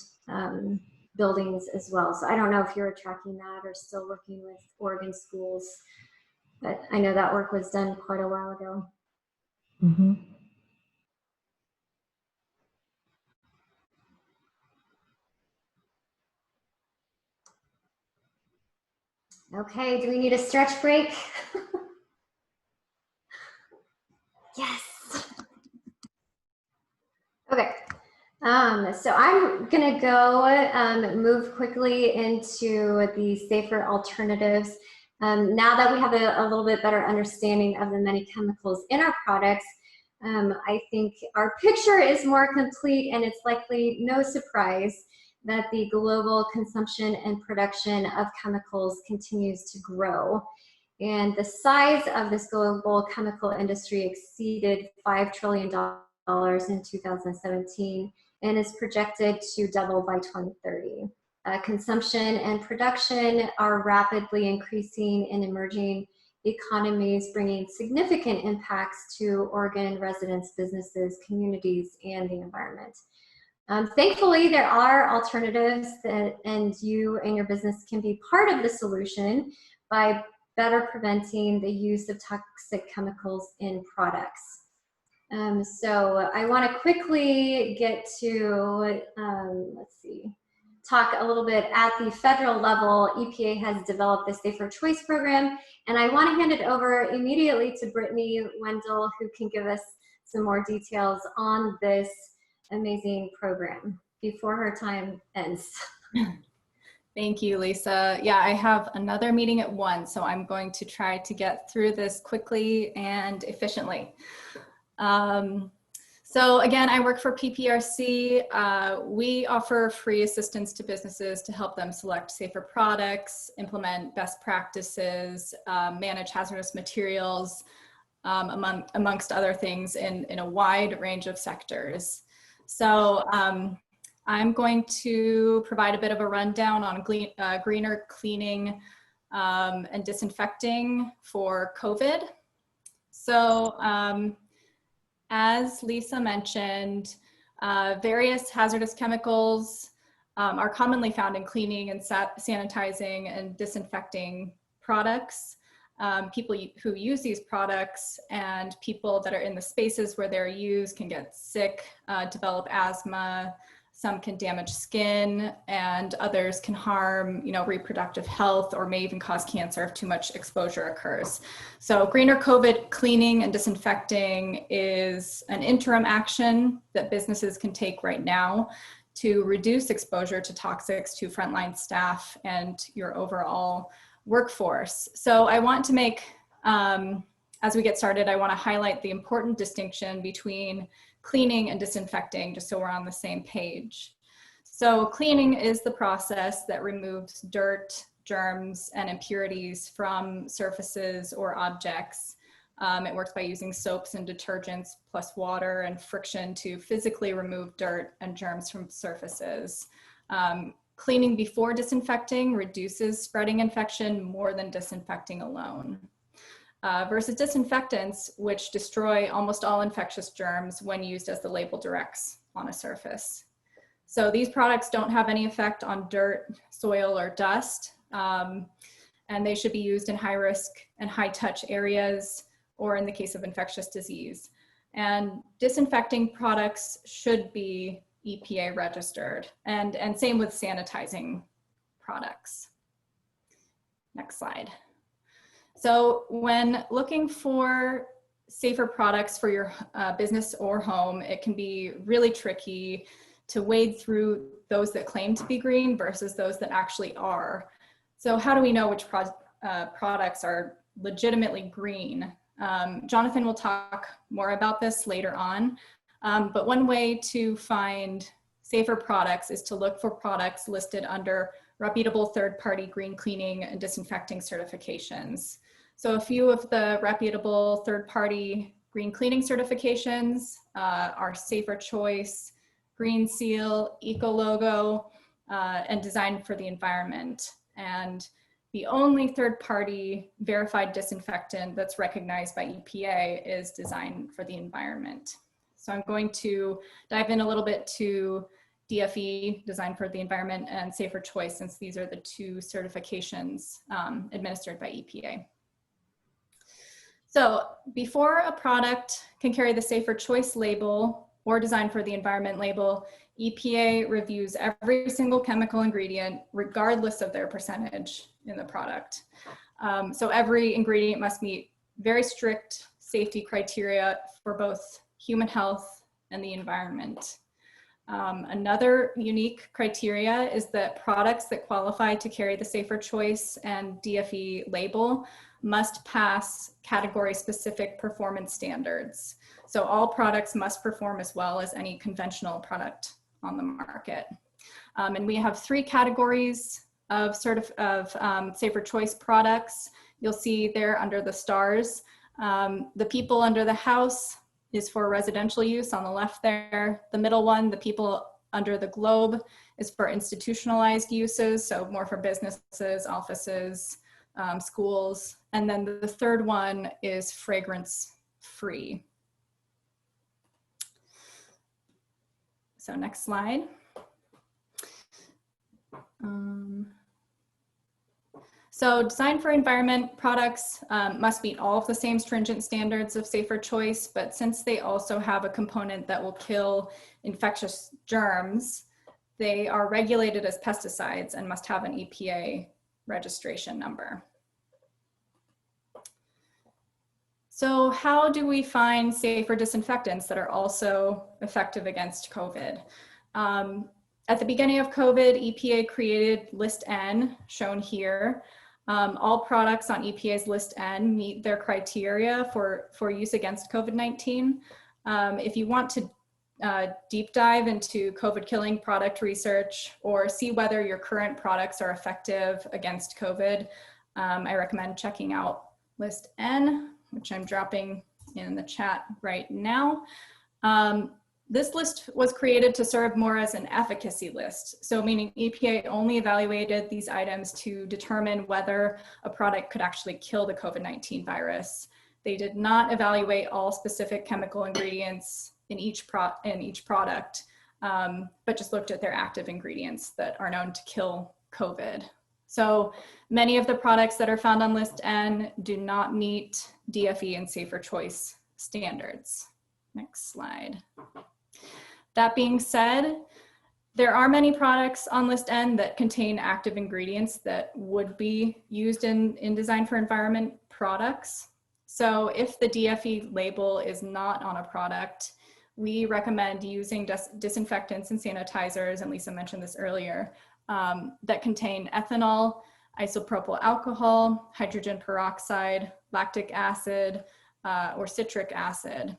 buildings as well. So I don't know if you're tracking that or still working with Oregon schools, but I know that work was done quite a while ago. Mm-hmm. Okay, do we need a stretch break? Yes. Okay. So I'm gonna go move quickly into the safer alternatives. Now that we have a little bit better understanding of the many chemicals in our products, I think our picture is more complete, and it's likely no surprise that the global consumption and production of chemicals continues to grow. And the size of this global chemical industry exceeded $5 trillion in 2017 and is projected to double by 2030. Consumption and production are rapidly increasing in emerging economies, bringing significant impacts to Oregon residents, businesses, communities, and the environment. Thankfully, there are alternatives and you and your business can be part of the solution by better preventing the use of toxic chemicals in products. So I want to quickly get to, let's see, talk a little bit at the federal level. EPA has developed the Safer Choice program, and I want to hand it over immediately to Brittany Wendell, who can give us some more details on this amazing program before her time ends. Thank you, Lisa. Yeah, I have another meeting at 1, so I'm going to try to get through this quickly and efficiently. So again, I work for PPRC. We offer free assistance to businesses to help them select safer products, implement best practices, manage hazardous materials, amongst other things in a wide range of sectors. So I'm going to provide a bit of a rundown on greener cleaning and disinfecting for COVID. So as Lisa mentioned, various hazardous chemicals are commonly found in cleaning and sanitizing and disinfecting products. People who use these products and people that are in the spaces where they're used can get sick, develop asthma. Some can damage skin, and others can harm, reproductive health, or may even cause cancer if too much exposure occurs. So greener COVID cleaning and disinfecting is an interim action that businesses can take right now to reduce exposure to toxics to frontline staff and your overall workforce. So I want to make, as we get started, I want to highlight the important distinction between cleaning and disinfecting, just so we're on the same page. So cleaning is the process that removes dirt, germs, and impurities from surfaces or objects. It works by using soaps and detergents plus water and friction to physically remove dirt and germs from surfaces. Cleaning before disinfecting reduces spreading infection more than disinfecting alone. Versus disinfectants, which destroy almost all infectious germs when used as the label directs on a surface. So these products don't have any effect on dirt, soil, or dust, and they should be used in high risk and high touch areas, or in the case of infectious disease. And disinfecting products should be EPA registered, and same with sanitizing products. Next slide. So when looking for safer products for your business or home, it can be really tricky to wade through those that claim to be green versus those that actually are. So how do we know which products are legitimately green? Jonathan will talk more about this later on, but one way to find safer products is to look for products listed under reputable third-party green cleaning and disinfecting certifications. So a few of the reputable third-party green cleaning certifications are Safer Choice, Green Seal, Eco Logo, and Designed for the Environment. And the only third-party verified disinfectant that's recognized by EPA is Designed for the Environment. So I'm going to dive in a little bit to DFE, Designed for the Environment, and Safer Choice, since these are the two certifications administered by EPA. So before a product can carry the Safer Choice label or Designed for the Environment label, EPA reviews every single chemical ingredient, regardless of their percentage in the product. So every ingredient must meet very strict safety criteria for both human health and the environment. Another unique criteria is that products that qualify to carry the Safer Choice and DFE label must pass category-specific performance standards. So all products must perform as well as any conventional product on the market. And we have 3 categories of Safer Choice products. You'll see there under the stars. The people under the house is for residential use on the left there. The middle one, the people under the globe, is for institutionalized uses, so more for businesses, offices, schools. And then the third one is fragrance-free. So next slide. So Design for Environment products must meet all of the same stringent standards of Safer Choice, but since they also have a component that will kill infectious germs, they are regulated as pesticides and must have an EPA registration number. So how do we find safer disinfectants that are also effective against COVID? At the beginning of COVID, EPA created List N, shown here. All products on EPA's List N meet their criteria for use against COVID-19. If you want to deep dive into COVID killing product research or see whether your current products are effective against COVID, I recommend checking out List N, which I'm dropping in the chat right now. This list was created to serve more as an efficacy list. So meaning EPA only evaluated these items to determine whether a product could actually kill the COVID-19 virus. They did not evaluate all specific chemical ingredients in each product, but just looked at their active ingredients that are known to kill COVID. So many of the products that are found on List N do not meet DFE and Safer Choice standards. Next slide. That being said, there are many products on List N that contain active ingredients that would be used in Design for Environment products. So if the DFE label is not on a product, we recommend using disinfectants and sanitizers, and Lisa mentioned this earlier, that contain ethanol, isopropyl alcohol, hydrogen peroxide, lactic acid, or citric acid.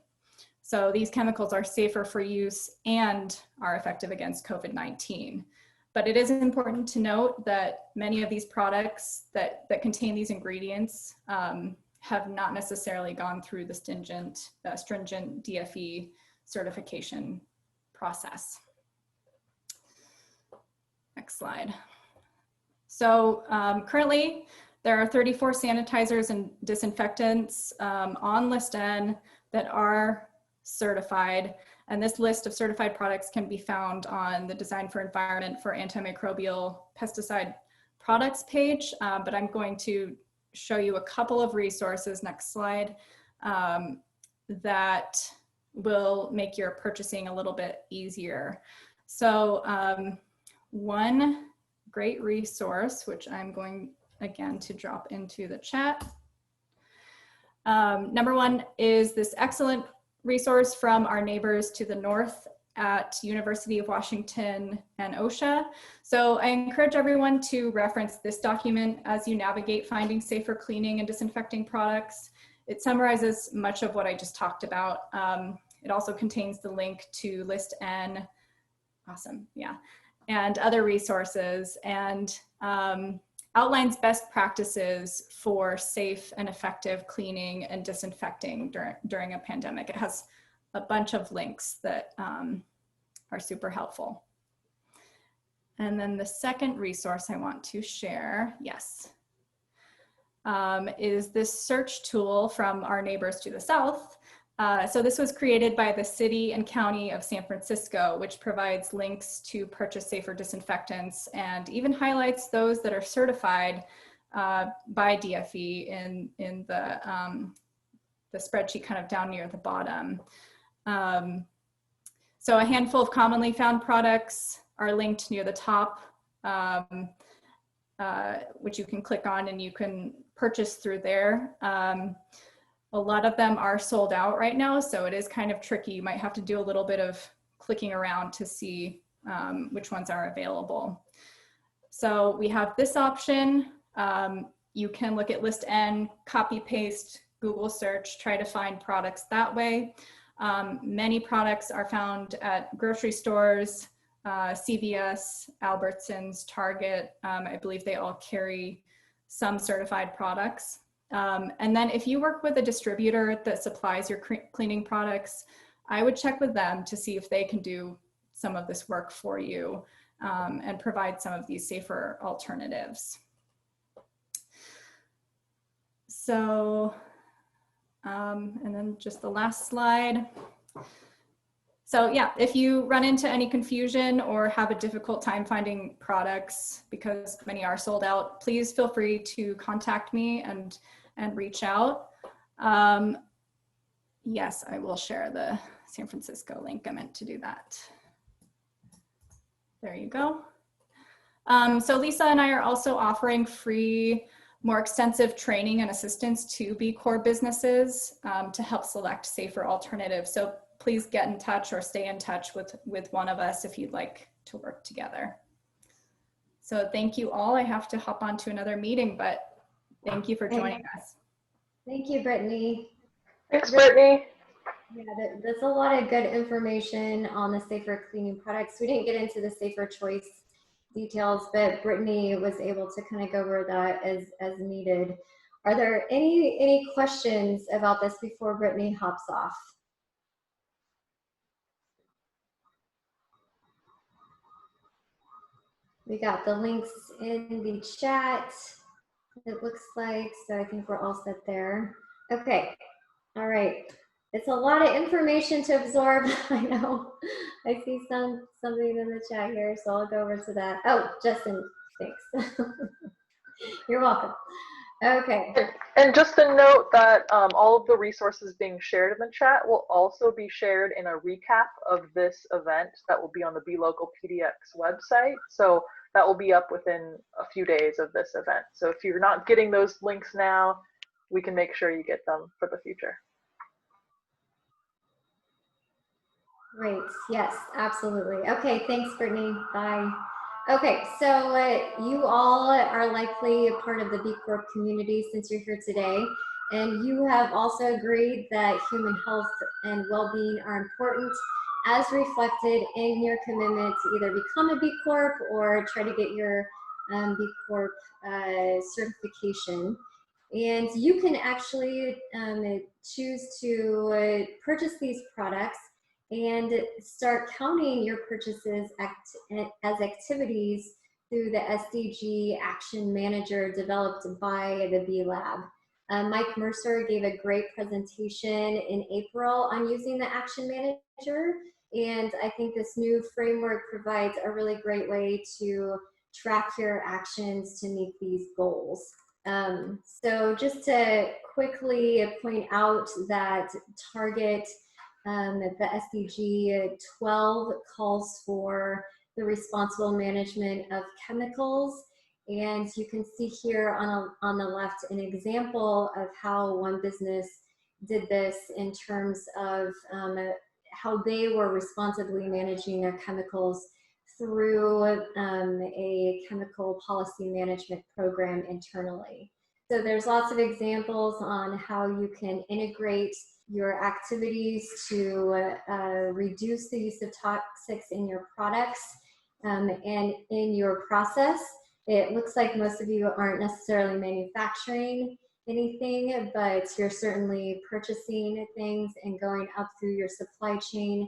So these chemicals are safer for use and are effective against COVID-19. But it is important to note that many of these products that contain these ingredients have not necessarily gone through the stringent DFE certification process. Next slide. So currently, there are 34 sanitizers and disinfectants on List N that are certified, and this list of certified products can be found on the Design for Environment for Antimicrobial Pesticide Products page, but I'm going to show you a couple of resources, next slide, that will make your purchasing a little bit easier. So one great resource, which I'm going again to drop into the chat. Number one is this excellent resource from our neighbors to the north at University of Washington and OSHA. So I encourage everyone to reference this document as you navigate finding safer cleaning and disinfecting products. It summarizes much of what I just talked about. It also contains the link to List N, awesome, yeah, and other resources, and outlines best practices for safe and effective cleaning and disinfecting during a pandemic. It has a bunch of links that are super helpful. And then the second resource I want to share, yes, is this search tool from our neighbors to the south. So this was created by the City and County of San Francisco, which provides links to purchase safer disinfectants and even highlights those that are certified by DFE in the spreadsheet kind of down near the bottom. So a handful of commonly found products are linked near the top, which you can click on and you can purchase through there. A lot of them are sold out right now, so it is kind of tricky. You might have to do a little bit of clicking around to see which ones are available. So we have this option. You can look at list N, copy paste, Google search, try to find products that way. Many products are found at grocery stores, CVS, Albertsons, Target. I believe they all carry some certified products. And then if you work with a distributor that supplies your cleaning products, I would check with them to see if they can do some of this work for you and provide some of these safer alternatives. So, and then just the last slide. So yeah, if you run into any confusion or have a difficult time finding products because many are sold out, please feel free to contact me and reach out. Yes, I will share the San Francisco link. I meant to do that. There you go. So Lisa and I are also offering free, more extensive training and assistance to B Corp businesses to help select safer alternatives. So please get in touch or stay in touch with one of us if you'd like to work together. So thank you all. I have to hop on to another meeting, but thank you for joining us. Thank you, Brittany. Thanks, Brittany. Yeah, that's a lot of good information on the safer cleaning products. We didn't get into the safer choice details, but Brittany was able to kind of go over that as needed. Are there any questions about this before Brittany hops off? We got the links in the chat, it looks like, so I think we're all set there. Okay, all right. It's a lot of information to absorb. I know. I see something in the chat here, so I'll go over to that. Oh, Justin, thanks. You're welcome. Okay. And just a note that all of the resources being shared in the chat will also be shared in a recap of this event that will be on the B Local PDX website. So that will be up within a few days of this event. So if you're not getting those links now, we can make sure you get them for the future. Great. Yes, absolutely. Okay, thanks, Brittany. Bye. Okay, so you all are likely a part of the B Corp community since you're here today, and you have also agreed that human health and well-being are important as reflected in your commitment to either become a B Corp or try to get your B Corp certification. And you can actually choose to purchase these products and start counting your purchases as activities through the SDG Action Manager developed by the B Lab. Mike Mercer gave a great presentation in April on using the Action Manager, and I think this new framework provides a really great way to track your actions to meet these goals. So just to quickly point out that Target, the SDG 12 calls for the responsible management of chemicals. And you can see here on the left an example of how one business did this in terms of how they were responsibly managing their chemicals through a chemical policy management program internally. So there's lots of examples on how you can integrate your activities to reduce the use of toxics in your products and in your process. It looks like most of you aren't necessarily manufacturing anything, but you're certainly purchasing things and going up through your supply chain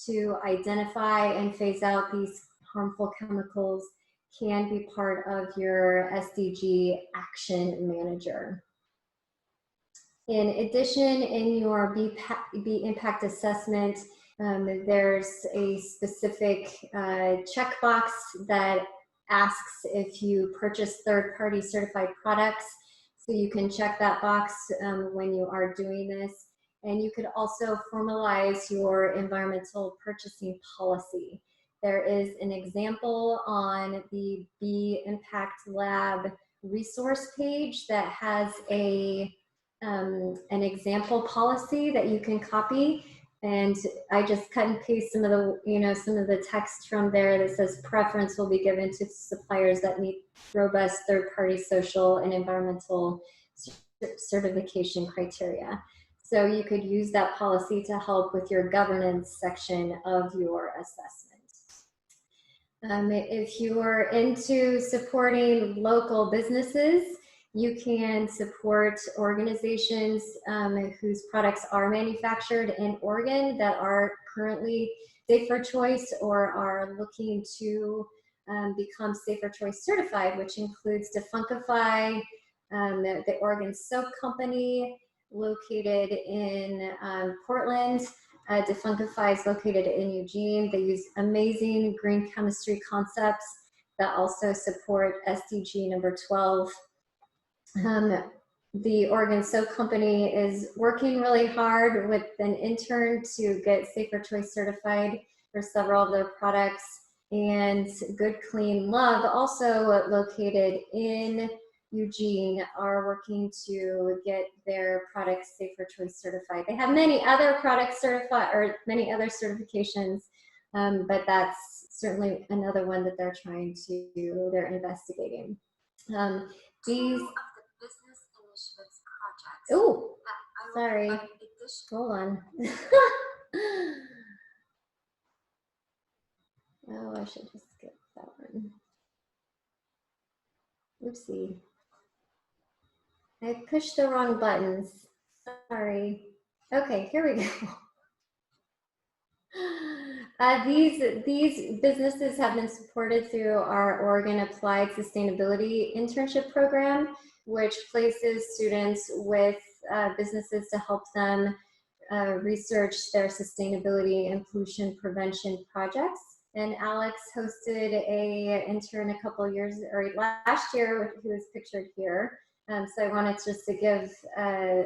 to identify and phase out these harmful chemicals can be part of your SDG Action Manager. In addition, in your B Impact Assessment, there's a specific checkbox that asks if you purchase third-party certified products. So you can check that box when you are doing this. And you could also formalize your environmental purchasing policy. There is an example on the B Impact Lab resource page that has an example policy that you can copy. And I just cut and paste some of the, some of the text from there that says preference will be given to suppliers that meet robust third-party social and environmental certification criteria. So you could use that policy to help with your governance section of your assessment. If you are into supporting local businesses, you can support organizations whose products are manufactured in Oregon that are currently Safer Choice or are looking to become Safer Choice certified, which includes Defunctify, the Oregon Soap Company located in Portland. Defunctify is located in Eugene. They use amazing green chemistry concepts that also support SDG number 12. The Oregon Soap Company is working really hard with an intern to get Safer Choice certified for several of their products. And Good Clean Love, also located in Eugene, are working to get their products Safer Choice certified. They have many other products certified, or many other certifications, but that's certainly another one that they're they're investigating. These oh, sorry. Hold on. Oh, I should just skip that one. Oopsie. I pushed the wrong buttons. Sorry. Okay, here we go. These businesses have been supported through our Oregon Applied Sustainability Internship Program, which places students with businesses to help them research their sustainability and pollution prevention projects. And Alex hosted a intern a couple years, or last year, who is pictured here. So I wanted just to give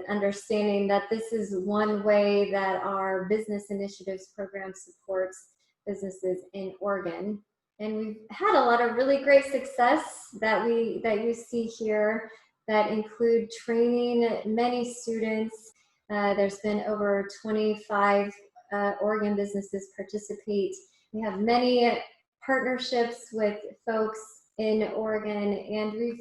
understanding that this is one way that our business initiatives program supports businesses in Oregon. And we've had a lot of really great success that you see here that include training many students. There's been over 25 Oregon businesses participate. We have many partnerships with folks in Oregon, and we've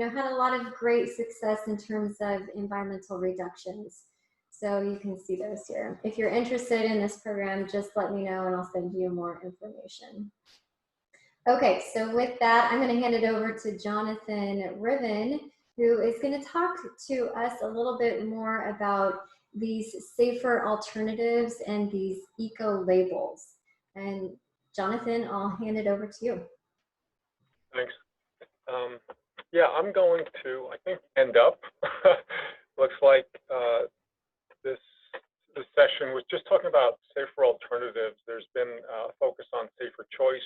had a lot of great success in terms of environmental reductions. So you can see those here. If you're interested in this program, just let me know and I'll send you more information. Okay, so with that, I'm going to hand it over to Jonathan Riven, who is going to talk to us a little bit more about these safer alternatives and these eco labels. And Jonathan, I'll hand it over to you. Thanks. Yeah, I'm going to, I think, end up. Looks like this session was just talking about safer alternatives. There's been a focus on safer choice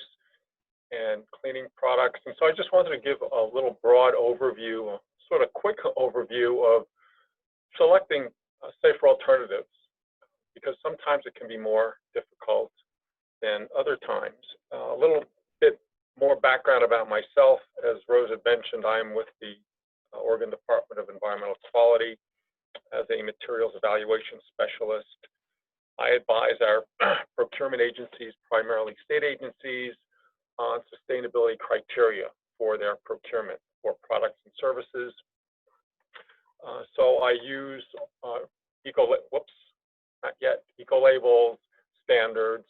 and cleaning products. And so I just wanted to give a little broad overview, a sort of quick overview of selecting safer alternatives, because sometimes it can be more difficult than other times. A little bit more background about myself. As Rose had mentioned, I am with the Oregon Department of Environmental Quality as a materials evaluation specialist. I advise our procurement agencies, primarily state agencies, on sustainability criteria for their procurement for products and services. So I use eco labels, standards,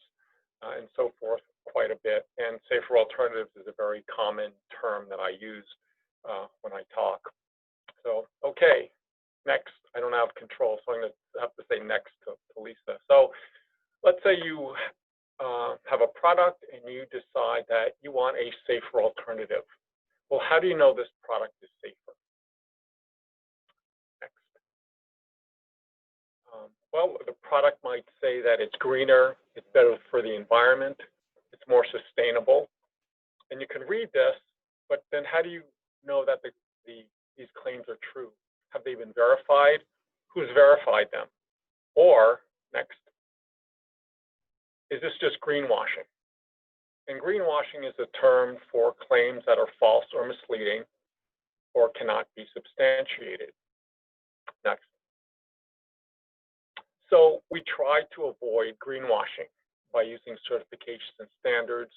and so forth quite a bit. And safer alternatives is a very common term that I use when I talk. So, okay, next. I don't have control, so I'm going to have to say next to Lisa. So let's say you have a product and you decide that you want a safer alternative. Well, how do you know this product is safer? Next. Well, the product might say that it's greener, it's better for the environment, it's more sustainable. And you can read this, but then how do you know that these claims are true? Have they been verified? Who's verified them? Or, next, is this just greenwashing? And greenwashing is a term for claims that are false or misleading or cannot be substantiated. Next. So we try to avoid greenwashing by using certifications and standards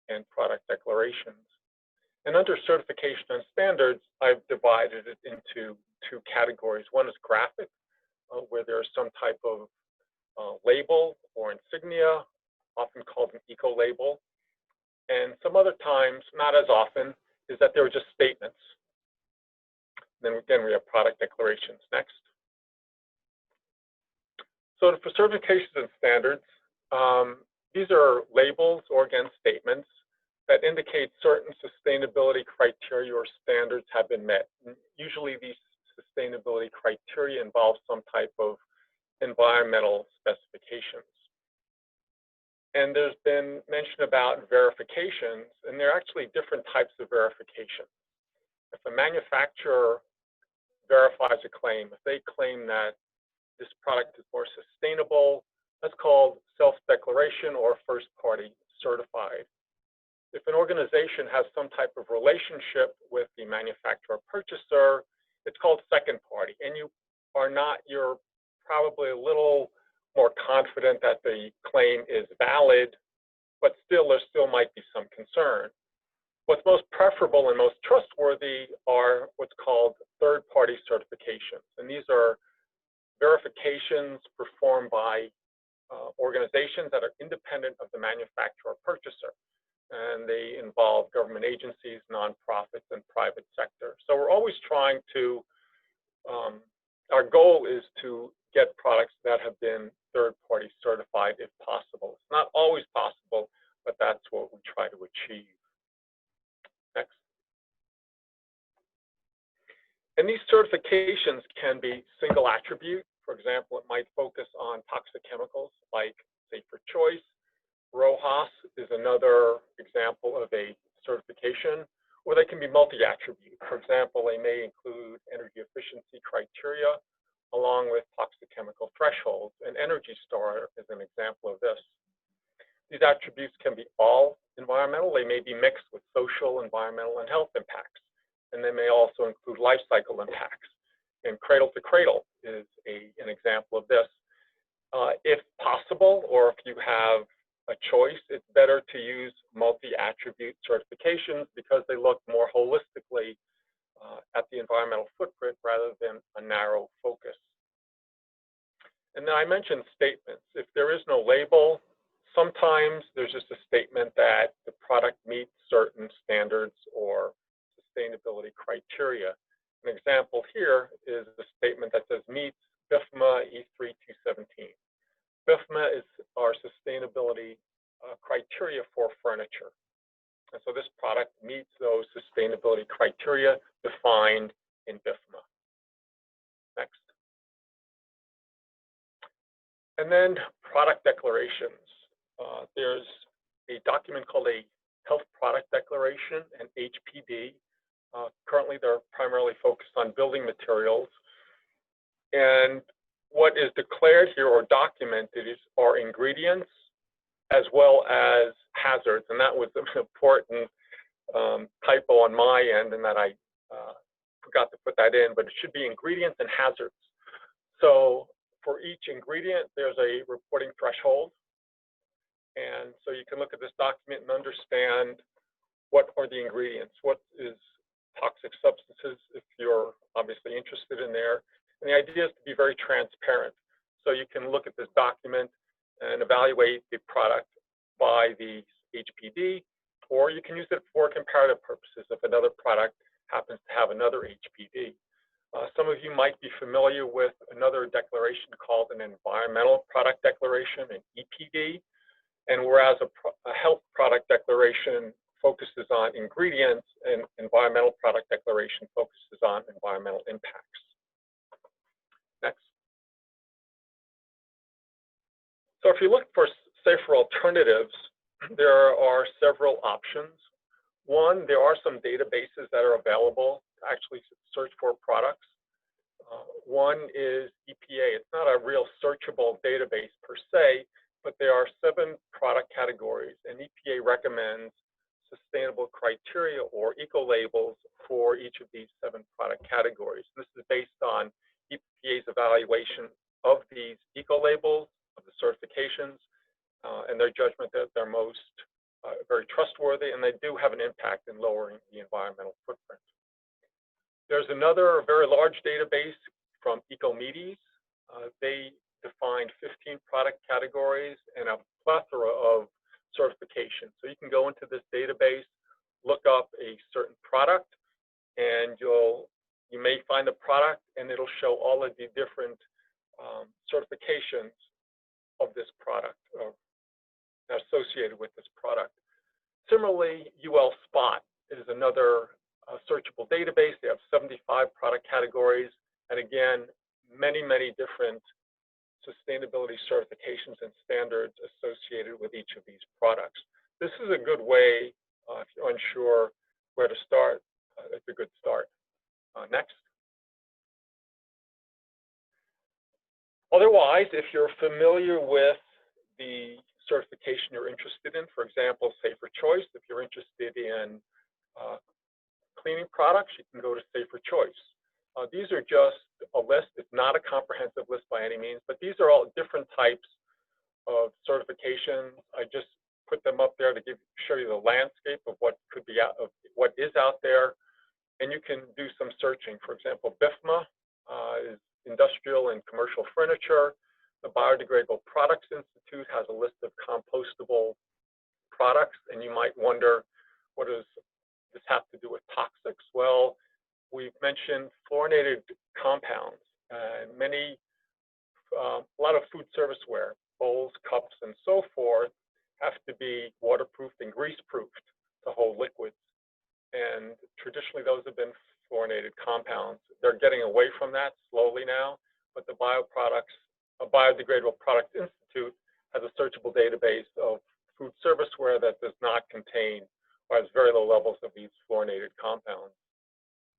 and product declarations. And under certification and standards, I've divided it into two categories. One is graphic, where there's some type of label or insignia, often called an eco-label. And some other times, not as often, is that there are just statements. Then again, we have product declarations next. So for certifications and standards, these are labels or again statements that indicate certain sustainability criteria or standards have been met. And usually these sustainability criteria involve some type of environmental specifications. And there's been mention about verifications, and there are actually different types of verification. If a manufacturer verifies a claim, if they claim that this product is more sustainable, that's called self-declaration or first-party certified. If an organization has some type of relationship with the manufacturer purchaser, it's called second party. And you're probably a little more confident that the claim is valid, but still there still might be some concern. What's most preferable and most trustworthy are what's called third-party certifications. And these are verifications performed by organizations that are independent of the manufacturer or purchaser. And they involve government agencies, nonprofits, and private sector. So we're always trying to, our goal is to get products that have been third-party certified if possible. It's not always possible, but that's what we try to achieve. Next. And these certifications can be single attribute. For example, it might focus on toxic chemicals like Safer Choice. RoHS is another example of a certification, or they can be multi-attribute. For example, they may include energy efficiency criteria along with toxic chemical thresholds, and Energy Star is an example of this. These attributes can be all environmental. They may be mixed with social, environmental, and health impacts, and they may also include life cycle impacts. And Cradle to Cradle is an example of this. If possible, or if you have a choice, it's better to use multi-attribute certifications because they look more holistically at the environmental footprint rather than a narrow focus. And then I mentioned statements. If there is no label, sometimes there's just a statement that the product meets certain standards or sustainability criteria. An example here is a statement that says meets BIFMA E3217. BIFMA is our sustainability criteria for furniture. And so this product meets those sustainability criteria defined in BIFMA. Next. And then product declarations. There's a document called a Health Product Declaration, an HPD. Currently, they're primarily focused on building materials. And what is declared here or documented are ingredients as well as hazards. And that was an important typo on my end, and that I forgot to put that in, but it should be ingredients and hazards. So for each ingredient, there's a reporting threshold. And so you can look at this document and understand what are the ingredients, what is toxic substances, if you're obviously interested in there. And the idea is to be very transparent. So you can look at this document and evaluate the product by the HPD, or you can use it for comparative purposes if another product happens to have another HPD. Some of you might be familiar with another declaration called an Environmental Product Declaration, an EPD. And whereas a health product declaration focuses on ingredients, and environmental product declaration focuses on environmental impacts. Next. So if you look for safer alternatives, there are several options. One, there are some databases that are available to actually search for products. One is EPA. It's not a real searchable database per se, but there are 7 product categories, and EPA recommends sustainable criteria or eco-labels for each of these 7 product categories. This is based on EPA's evaluation of these eco labels, of the certifications, and their judgment that they're most very trustworthy, and they do have an impact in lowering the environmental footprint. There's another very large database from Ecomedes. They defined 15 product categories and a plethora of certifications. So you can go into this database, look up a certain product, and you may find the product, and it'll show all of the different certifications of this product associated with this product. Similarly, UL Spot is another searchable database. They have 75 product categories, and again, many, many different sustainability certifications and standards associated with each of these products. This is a good way, if you're unsure where to start, it's a good start. Next. Otherwise, if you're familiar with the certification you're interested in, for example, Safer Choice, if you're interested in cleaning products, you can go to Safer Choice. These are just a list. It's not a comprehensive list by any means, but these are all different types of certifications. I just put them up there to show you the landscape of what could be out, of what is out there, and you can do some searching. For example, BIFMA is industrial and commercial furniture. The Biodegradable Products Institute has a list of compostable products, and you might wonder, what does this have to do with toxics? Well, we've mentioned fluorinated compounds, and a lot of food serviceware, bowls, cups, and so forth, have to be waterproofed and grease-proofed to hold liquids. And traditionally, those have been fluorinated compounds. They're getting away from that slowly now, but the Biodegradable Products Institute has a searchable database of food serviceware that does not contain or has very low levels of these fluorinated compounds.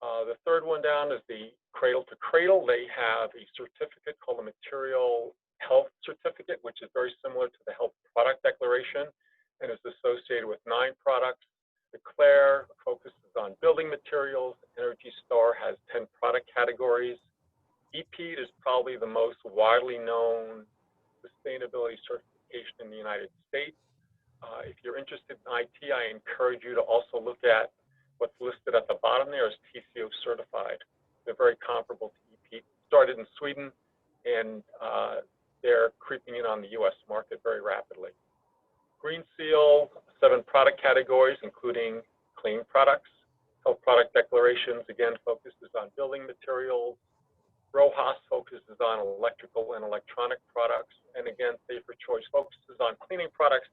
The third one down is the Cradle to Cradle. They have a certificate called the Material Health Certificate, which is very similar to the Health Product Declaration and is associated with 9 products. Declare focuses on building materials. Energy Star has 10 product categories. EPEAT is probably the most widely known sustainability certification in the United States. If you're interested in IT, I encourage you to also look at what's listed at the bottom there as TCO certified. They're very comparable to EPEAT. Started in Sweden, and they're creeping in on the US market very rapidly. Green Seal, 7 product categories, including cleaning products. Health Product Declarations, again, focuses on building materials. RoHS focuses on electrical and electronic products. And again, Safer Choice focuses on cleaning products,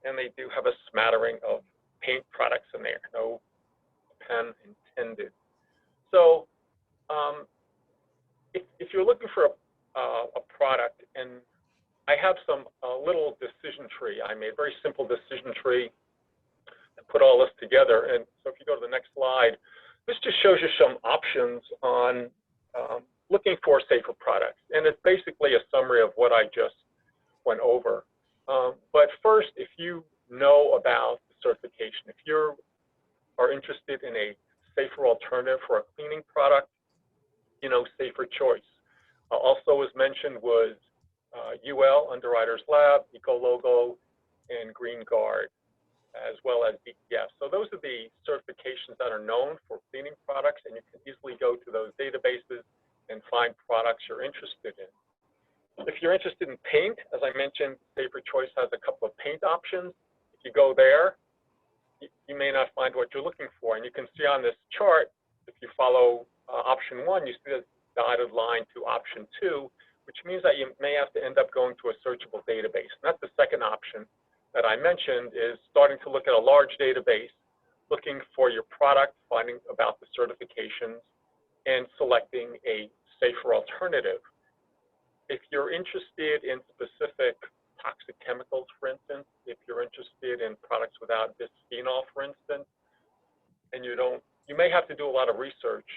and they do have a smattering of paint products in there. No pun intended. So if you're looking for a product, and I have some little decision tree. I made a very simple decision tree to put all this together. And so if you go to the next slide, this just shows you some options on looking for safer products. And it's basically a summary of what I just went over. But first, if you know about the certification, if you are interested in a safer alternative for a cleaning product, you know, Safer Choice. Also as mentioned was UL, Underwriters Lab, Ecologo, and Greenguard, as well as DEF. So those are the certifications that are known for cleaning products, and you can easily go to those databases and find products you're interested in. If you're interested in paint, as I mentioned, Safer Choice has a couple of paint options. If you go there, you may not find what you're looking for. And you can see on this chart, if you follow option 1, you see the dotted line to option 2, which means that you may have to end up going to a searchable database. And that's the second option that I mentioned, is starting to look at a large database, looking for your product, finding about the certifications, and selecting a safer alternative. If you're interested in specific toxic chemicals, for instance, if you're interested in products without bisphenol, for instance, and you may have to do a lot of research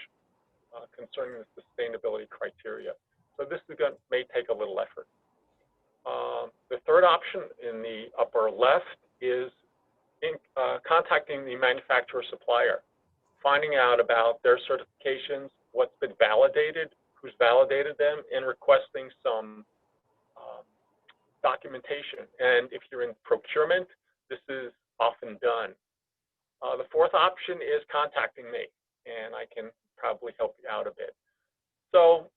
concerning the sustainability criteria. So this may take a little effort. The third option in the upper left is contacting the manufacturer supplier, finding out about their certifications, what's been validated, who's validated them and requesting some documentation. And if you're in procurement, this is often done. The fourth option is contacting me, and I can probably help you out a bit. So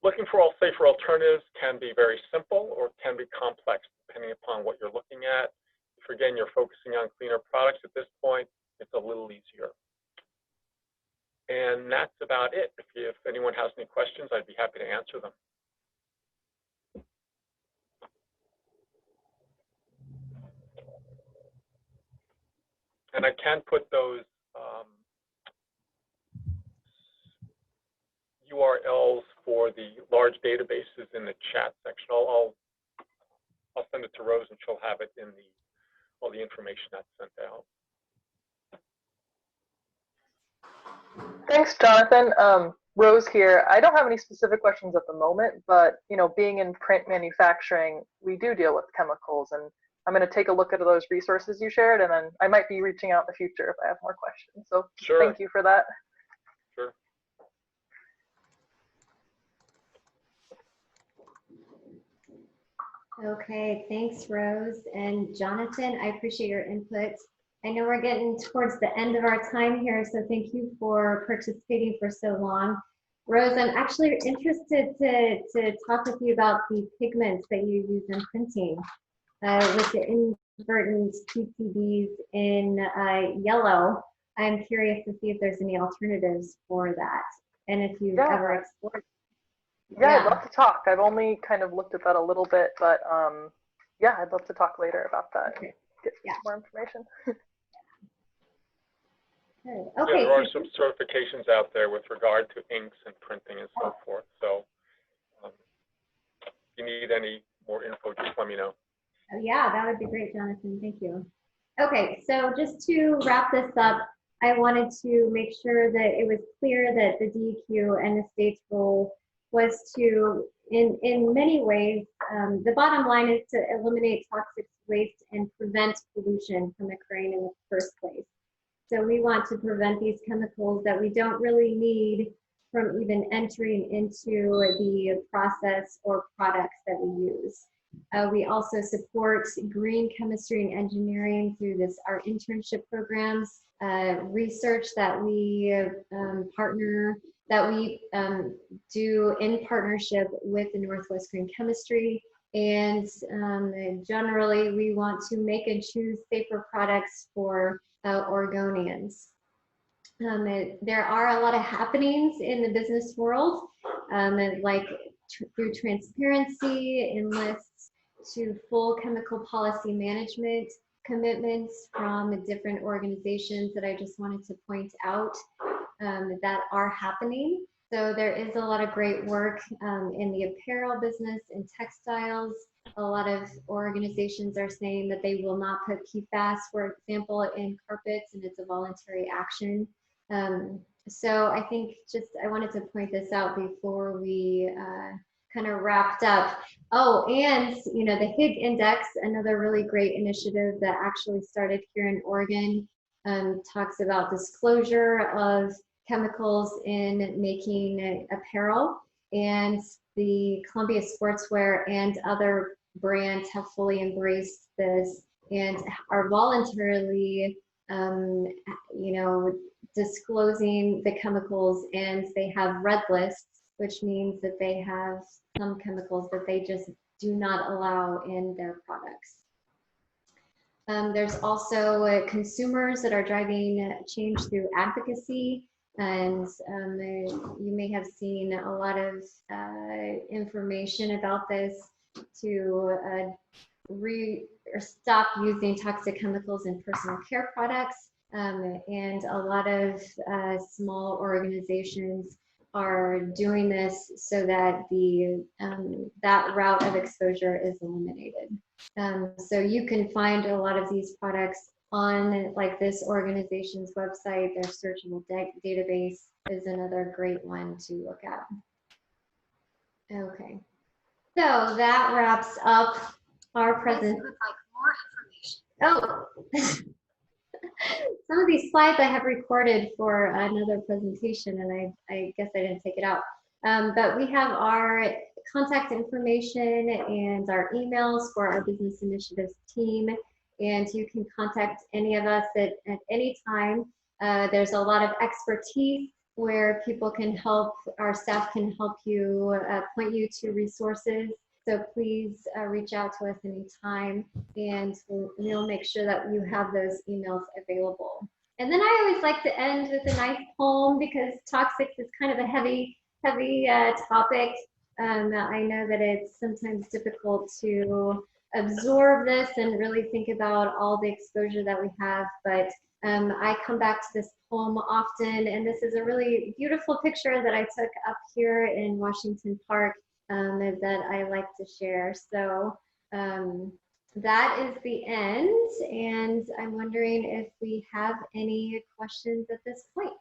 looking for all safer alternatives can be very simple or can be complex depending upon what you're looking at. If again you're focusing on cleaner products at this point, it's a little easier. And that's about it. If anyone has any questions, I'd be happy to answer them. And I can put those URLs for the large databases in the chat section. I'll send it to Rose and she'll have it in all the information that's sent out. Thanks, Jonathan. Rose here. I don't have any specific questions at the moment, but being in print manufacturing, we do deal with chemicals, and I'm going to take a look at those resources you shared, and then I might be reaching out in the future if I have more questions. So sure. Thank you for that. Sure. Okay, thanks, Rose. And Jonathan, I appreciate your input. I know we're getting towards the end of our time here, so thank you for participating for so long. Rose, I'm actually interested to talk with you about the pigments that you use in printing with the inadvertent PCBs in yellow. I'm curious to see if there's any alternatives for that, and if you've ever explored. Yeah, I'd love to talk. I've only kind of looked at that a little bit, but yeah, I'd love to talk later about that. Okay. Get more information. Good. Yeah, Okay. there are some certifications out there with regard to inks and printing and so forth. So if you need any more info, just let me know. Yeah, that would be great, Jonathan. Thank you. Okay, so just to wrap this up, I wanted to make sure that it was clear that the DEQ and the state's role was to, in many ways, the bottom line is to eliminate toxic waste and prevent pollution from occurring in the first place. So we want to prevent these chemicals that we don't really need from even entering into the process or products that we use. We also support green chemistry and engineering through our internship programs, research that we do in partnership with the Northwest Green Chemistry. And generally, we want to make and choose safer products for Oregonians. There are a lot of happenings in the business world, like through transparency, enlists to full chemical policy management commitments from different organizations that I just wanted to point out that are happening. So there is a lot of great work in the apparel business and textiles. A lot of organizations are saying that they will not put PFAS, for example, in carpets, and it's a voluntary action. So I think I wanted to point this out before we kind of wrapped up. Oh, and the Higg Index, another really great initiative that actually started here in Oregon, talks about disclosure of chemicals in making apparel, and the Columbia Sportswear and other brands have fully embraced this and are voluntarily disclosing the chemicals, and they have red lists, which means that they have some chemicals that they just do not allow in their products. There's also consumers that are driving change through advocacy, and you may have seen a lot of information about this to stop using toxic chemicals in personal care products, and a lot of small organizations are doing this so that that route of exposure is eliminated. So you can find a lot of these products on this organization's website. Their searchable database is another great one to look at. Okay, so that wraps up our presentation. Oh, some of these slides I have recorded for another presentation, and I guess I didn't take it out. But we have our contact information and our emails for our business initiatives team, and you can contact any of us at any time. There's a lot of expertise where people can help, our staff can help you, point you to resources. So please reach out to us anytime, and we'll make sure that you have those emails available. And then I always like to end with a nice poem, because toxics is kind of a heavy topic. I know that it's sometimes difficult to absorb this and really think about all the exposure that we have, but I come back to this poem often, and this is a really beautiful picture that I took up here in Washington Park that I like to share. So that is the end, and I'm wondering if we have any questions at this point.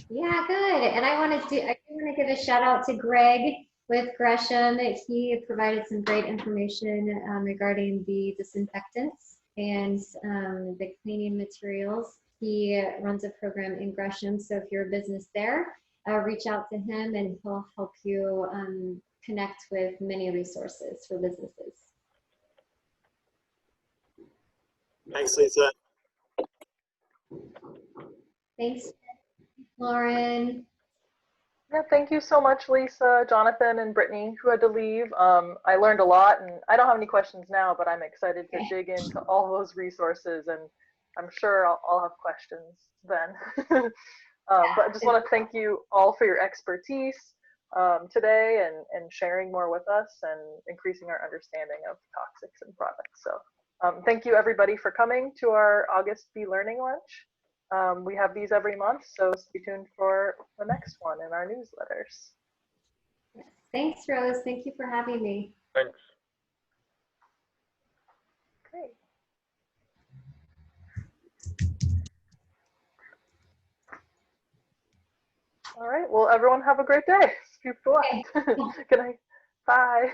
Yeah, good. And I do want to give a shout out to Greg with Gresham. He provided some great information regarding the disinfectants and the cleaning materials. He runs a program in Gresham, so if you're a business there, reach out to him and he'll help you connect with many resources for businesses. Thanks, Lisa. Thanks, Lauren. Yeah, thank you so much, Lisa, Jonathan, and Brittany, who had to leave. I learned a lot, and I don't have any questions now, but I'm excited to dig into all those resources, and I'm sure I'll have questions then. But I just want to thank you all for your expertise today and sharing more with us and increasing our understanding of toxics and products. So thank you, everybody, for coming to our August Be Learning Lunch. We have these every month, so stay tuned for the next one in our newsletters. Yes. Thanks, Rose. Thank you for having me. Thanks. Great. All right. Well, everyone have a great day. Good night. Bye.